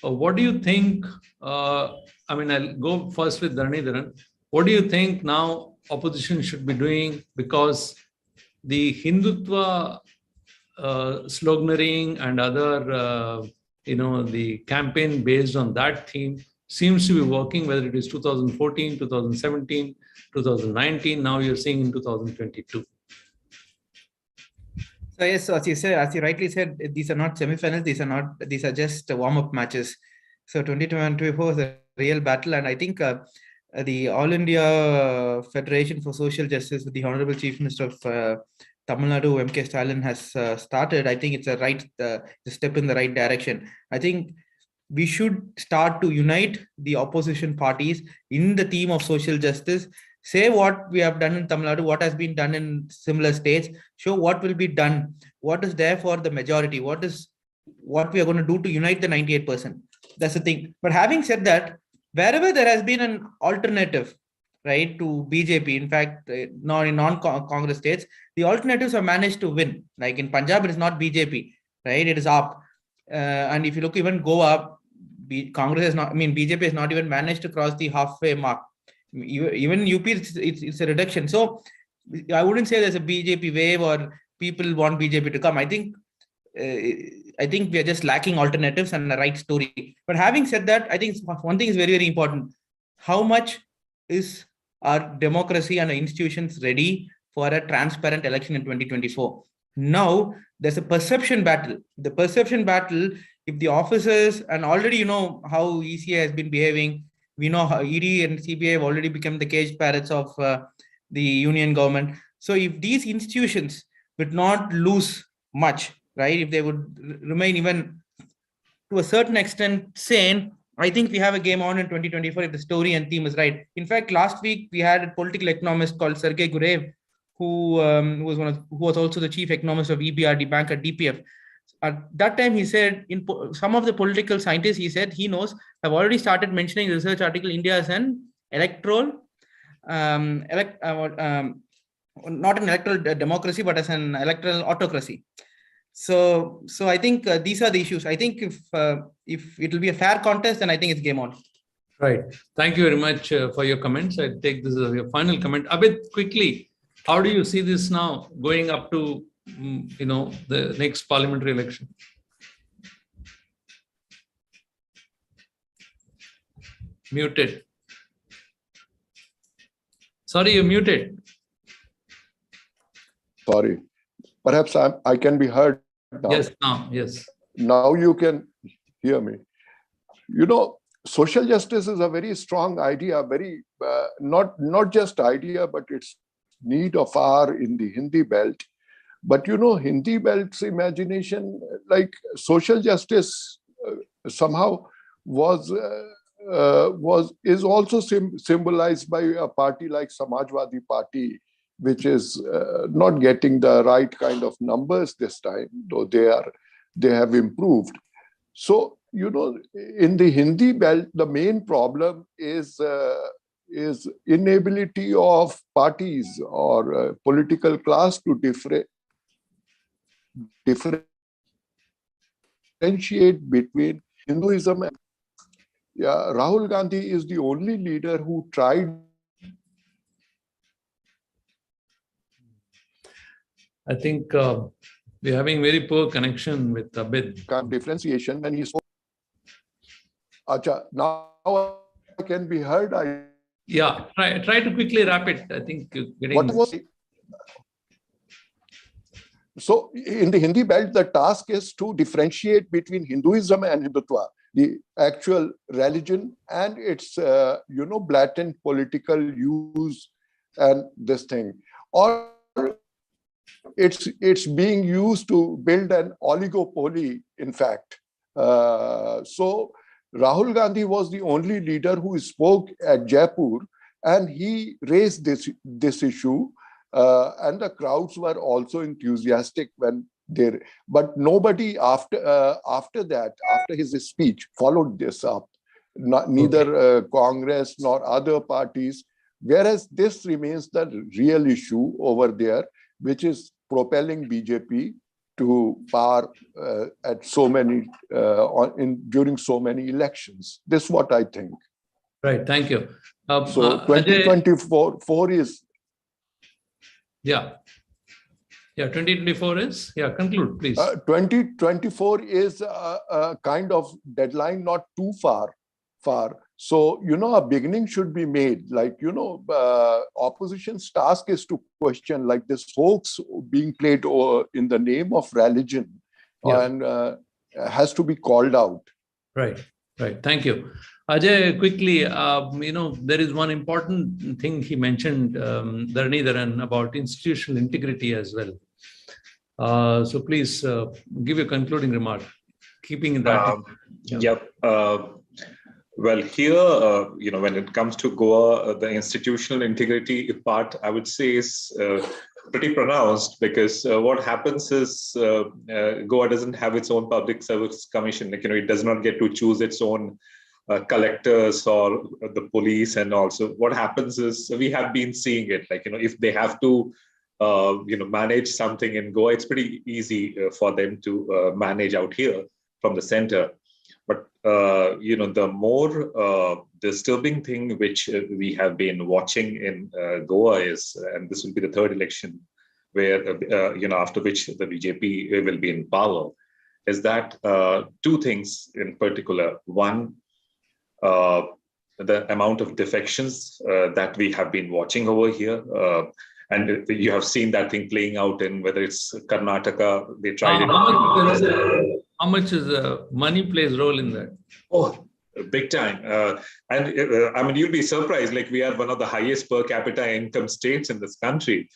what do you think? I'll go first with Dharanidharan. What do you think now opposition should be doing? Because the Hindutva sloganeering and other, the campaign based on that theme seems to be working, whether it is 2014, 2017, 2019, now you're seeing in 2022. So yes, so as you rightly said, these are not semi-finals, these are just warm-up matches. So 2024 is a real battle, and I think the All India Federation for Social Justice with the Honorable Chief Minister of Tamil Nadu, M.K. Stalin, has started. I think it's a step in the right direction. I think we should start to unite the opposition parties in the theme of social justice. Say what we have done in Tamil Nadu, what has been done in similar states, show what will be done, what is there for the majority, what we are going to do to unite the 98%. That's the thing. But having said that, wherever there has been an alternative, right, to BJP, in fact, not in non-Congress states, the alternatives have managed to win. Like in Punjab, it is not BJP, right? It is AAP. And if you look even Goa, BJP has not even managed to cross the halfway mark. Even UP, it's a reduction. So I wouldn't say there's a BJP wave or people want BJP to come. I think we are just lacking alternatives and the right story. But having said that, I think one thing is very, very important. How much is our democracy and our institutions ready for a transparent election in 2024? Now, there's a perception battle. The perception battle, if the officers, and already you know how ECA has been behaving, we know how ED and CBI have already become the caged parrots of the union government. So if these institutions would not lose much, right, if they would remain even to a certain extent sane, I think we have a game on in 2024 if the story and theme is right. In fact, last week we had a political economist called Sergey Gurev, who was also the chief economist of EBRD bank at DPF. At that time, he said, some of the political scientists, he said he knows, have already started mentioning the research article, India as an not an electoral democracy, but as an electoral autocracy. So I think these are the issues. I think if it will be a fair contest, then I think it's game on. Right. Thank you very much for your comments. I take this as your final comment. Abid, quickly, how do you see this now going up to the next parliamentary election? Muted. Sorry, you're muted. Sorry. Perhaps I can be heard now. Yes, now, yes. Now you can hear me. Social justice is a very strong idea, very not just idea, but it's need of hour in the Hindi belt. But Hindi belt's imagination, like social justice, somehow is also symbolized by a party like Samajwadi Party, which is not getting the right kind of numbers this time, though they have improved. So in the Hindi belt, the main problem is inability of parties or political class to differentiate differentiate between Hinduism and Rahul Gandhi is the only leader who tried. I think we're having very poor connection with Abid. Differentiation when he spoke. Acha, now I can be heard. Yeah, try to quickly wrap it. I think you're getting. What was so in the Hindi belt, the task is to differentiate between Hinduism and Hindutva, the actual religion and its blatant political use and this thing, or it's being used to build an oligopoly. In fact, so Rahul Gandhi was the only leader who spoke at Jaipur, and he raised this issue. And the crowds were also enthusiastic when they, but nobody after that, after his speech, followed this up. Neither Congress nor other parties. Whereas this remains the real issue over there, which is propelling BJP to power at so many during so many elections. This is what I think. Right. Thank you. So 2024 is. Yeah. 2024 is, conclude, please. 2024 is a kind of deadline, not too far. So, a beginning should be made. Like, opposition's task is to question, like this hoax being played in the name of religion, and has to be called out. Right. Thank you. Ajay, quickly, there is one important thing he mentioned, Dharanidharan, about institutional integrity as well. So please give your concluding remark, keeping in that. Yep. Well, here, when it comes to Goa, the institutional integrity part, I would say, is pretty pronounced, because what happens is Goa doesn't have its own public service commission. It does not get to choose its own collectors or the police. And also what happens is, we have been seeing it, if they have to manage something in Goa, it's pretty easy for them to manage out here from the center. But the more disturbing thing which we have been watching in Goa is, and this will be the third election where after which the BJP will be in power, is that two things in particular. One, the amount of defections that we have been watching over here. And you have seen that thing playing out in whether it's Karnataka, they tried it. How much is money plays role in that? Oh, big time. And you'll be surprised, we are one of the highest per capita income states in this country.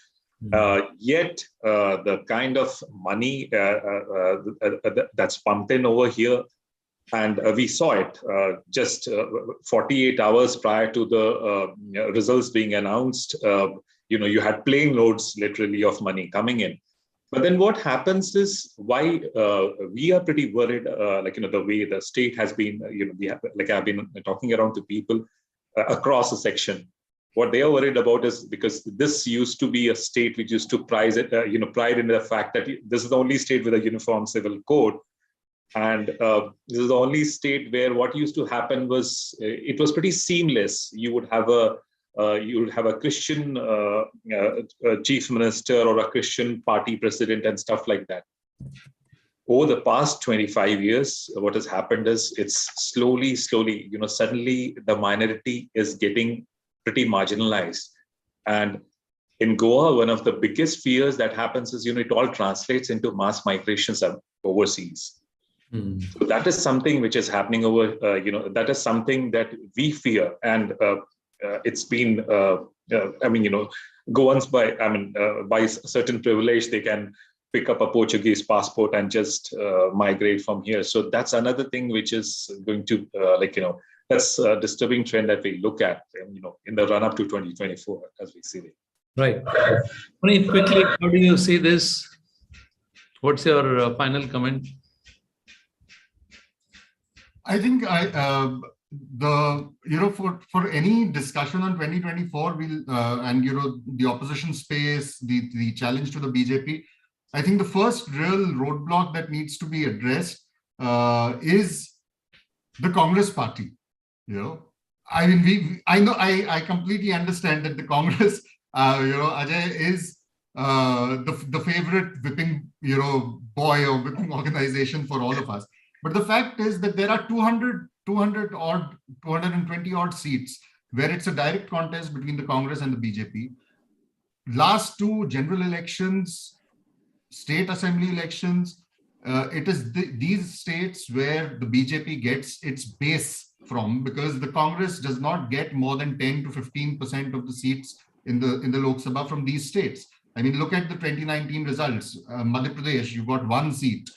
Yet the kind of money that's pumped in over here, and we saw it just 48 hours prior to the results being announced. You had plane loads literally of money coming in. But then what happens is, why we are pretty worried, the way the state has been, I've been talking around to people across the section. What they are worried about is, because this used to be a state which used to pride in the fact that this is the only state with a uniform civil code. And this is the only state where what used to happen was, it was pretty seamless. You would have a Christian chief minister or a Christian party president and stuff like that. Over the past 25 years, what has happened is, it's slowly, suddenly the minority is getting pretty marginalized. And in Goa, one of the biggest fears that happens is, it all translates into mass migrations overseas. So that is something which is happening over, that is something that we fear. And it's been, Goans by certain privilege, they can pick up a Portuguese passport and just migrate from here. So that's another thing which is going to, that's a disturbing trend that we look at, in the run up to 2024 as we see it. Right. Puneet, quickly, how do you see this? What's your final comment? I think for any discussion on 2024, we'll and the opposition space, the challenge to the BJP, I think the first real roadblock that needs to be addressed is the Congress party. You know, I mean, I completely understand that the Congress, Ajay is the favorite whipping, boy or whipping organization for all of us. But the fact is that there are 220 odd seats where it's a direct contest between the Congress and the BJP. Last two general elections, state assembly elections, it is these states where the BJP gets its base from, because the Congress does not get more than 10 to 15% of the seats in the Lok Sabha from these states. I mean, look at the 2019 results. Madhya Pradesh, you got one seat.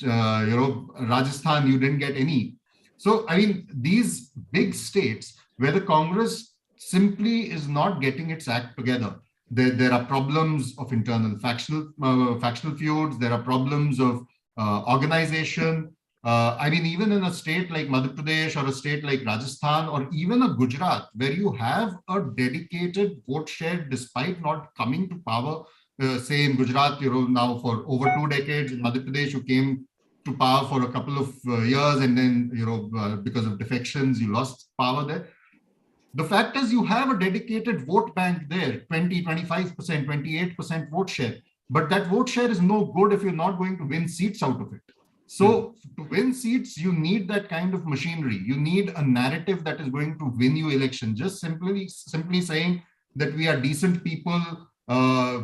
Rajasthan, you didn't get any. So, I mean, these big states where the Congress simply is not getting its act together. There are problems of internal factional feuds. There are problems of organization. I mean, even in a state like Madhya Pradesh or a state like Rajasthan or even a Gujarat, where you have a dedicated vote share despite not coming to power, say in Gujarat, now for over 2 decades. In Madhya Pradesh, you came to power for a couple of years, and then, because of defections, you lost power there. The fact is, you have a dedicated vote bank there, 20, 25%, 28% vote share. But that vote share is no good if you're not going to win seats out of it. So to win seats, you need that kind of machinery. You need a narrative that is going to win you election. Just simply saying that we are decent people,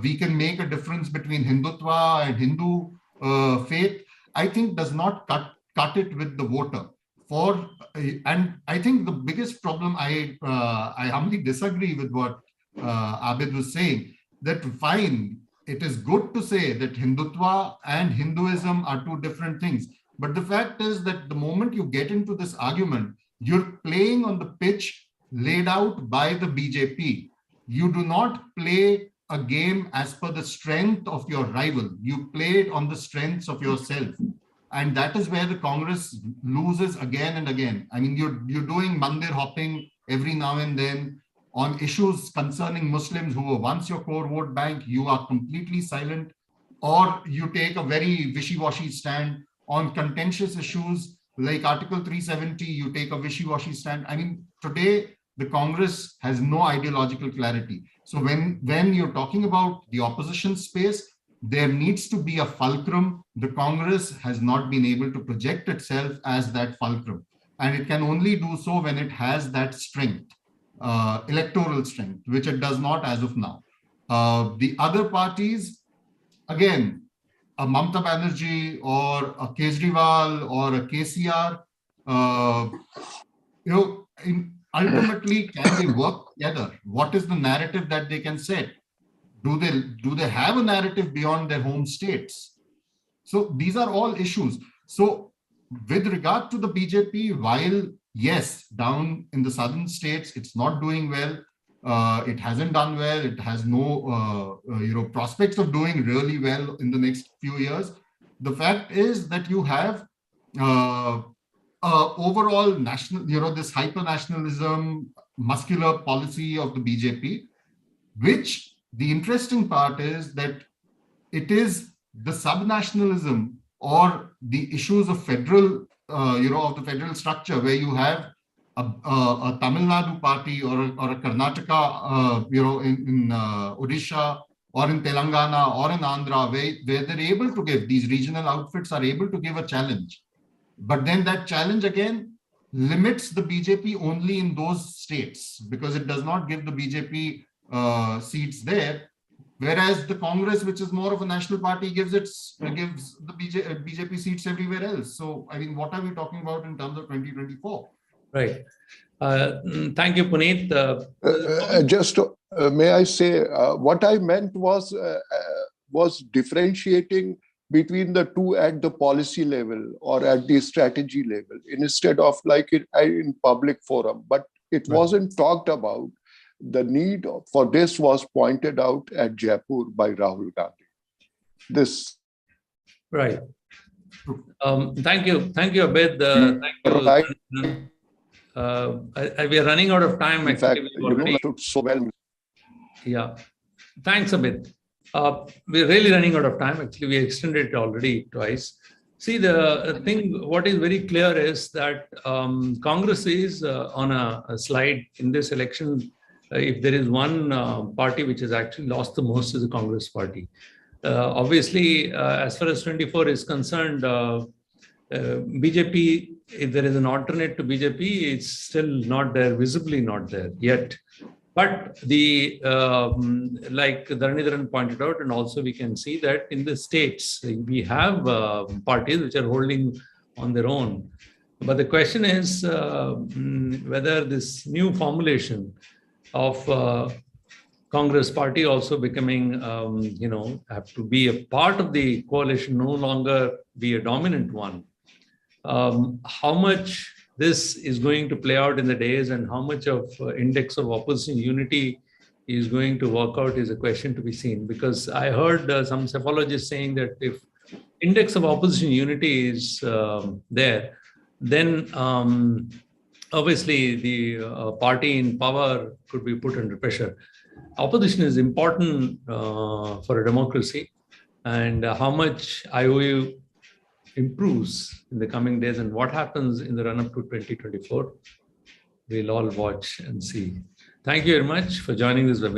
we can make a difference between Hindutva and Hindu faith, I think does not cut it with the voter. And I think the biggest problem, I humbly disagree with what Abid was saying, that fine, it is good to say that Hindutva and Hinduism are two different things. But the fact is that the moment you get into this argument, you're playing on the pitch laid out by the BJP. You do not play a game as per the strength of your rival. You play it on the strengths of yourself. And that is where the Congress loses again and again. I mean, you're doing mandir hopping every now and then. On issues concerning Muslims who were once your core vote bank, you are completely silent, or you take a very wishy-washy stand. On contentious issues like Article 370, you take a wishy-washy stand. I mean, today, the Congress has no ideological clarity. So when you're talking about the opposition space, there needs to be a fulcrum. The Congress has not been able to project itself as that fulcrum. And it can only do so when it has that strength. Electoral strength, which it does not as of now. The other parties, again, a Mamata Banerjee or a Kejriwal or a KCR, ultimately, can they work together? What is the narrative that they can set? Do they have a narrative beyond their home states? So these are all issues. So with regard to the BJP, while yes, down in the southern states, it's not doing well. It hasn't done well. It has no, prospects of doing really well in the next few years. The fact is that you have overall national, this hyper-nationalism, muscular policy of the BJP, which the interesting part is that it is the sub-nationalism or the issues of federal of the federal structure, where you have a Tamil Nadu party or a Karnataka, in Odisha or in Telangana or in Andhra, where they're able to give, these regional outfits are able to give a challenge. But then that challenge again limits the BJP only in those states, because it does not give the BJP seats there. Whereas the Congress, which is more of a national party, gives the BJP seats everywhere else. So, I mean, what are we talking about in terms of 2024? Right. Thank you, Puneet. May I say, what I meant was differentiating between the two at the policy level or at the strategy level, instead of like it in public forum. But it wasn't talked about. The need for this was pointed out at Jaipur by Rahul Gandhi. This. Right. Thank you, Abid. Thank you. We are running out of time. In fact, so well. Yeah. Thanks, Abid. We're really running out of time. Actually, we extended it already twice. See, the thing, what is very clear is that Congress is on a slide in this election. If there is one party which has actually lost the most, is the Congress party. Obviously, as far as 24 is concerned, BJP, if there is an alternate to BJP, it's still not there, visibly not there yet. But the like Dharanidharan pointed out, and also we can see that in the states, we have parties which are holding on their own. But the question is whether this new formulation of Congress party also becoming, have to be a part of the coalition, no longer be a dominant one. How much this is going to play out in the days and how much of index of opposition unity is going to work out is a question to be seen. Because I heard some psephologists saying that if index of opposition unity is there, then obviously the party in power could be put under pressure. Opposition is important for a democracy, and how much IOU improves in the coming days and what happens in the run-up to 2024, we'll all watch and see. Thank you very much for joining this webinar.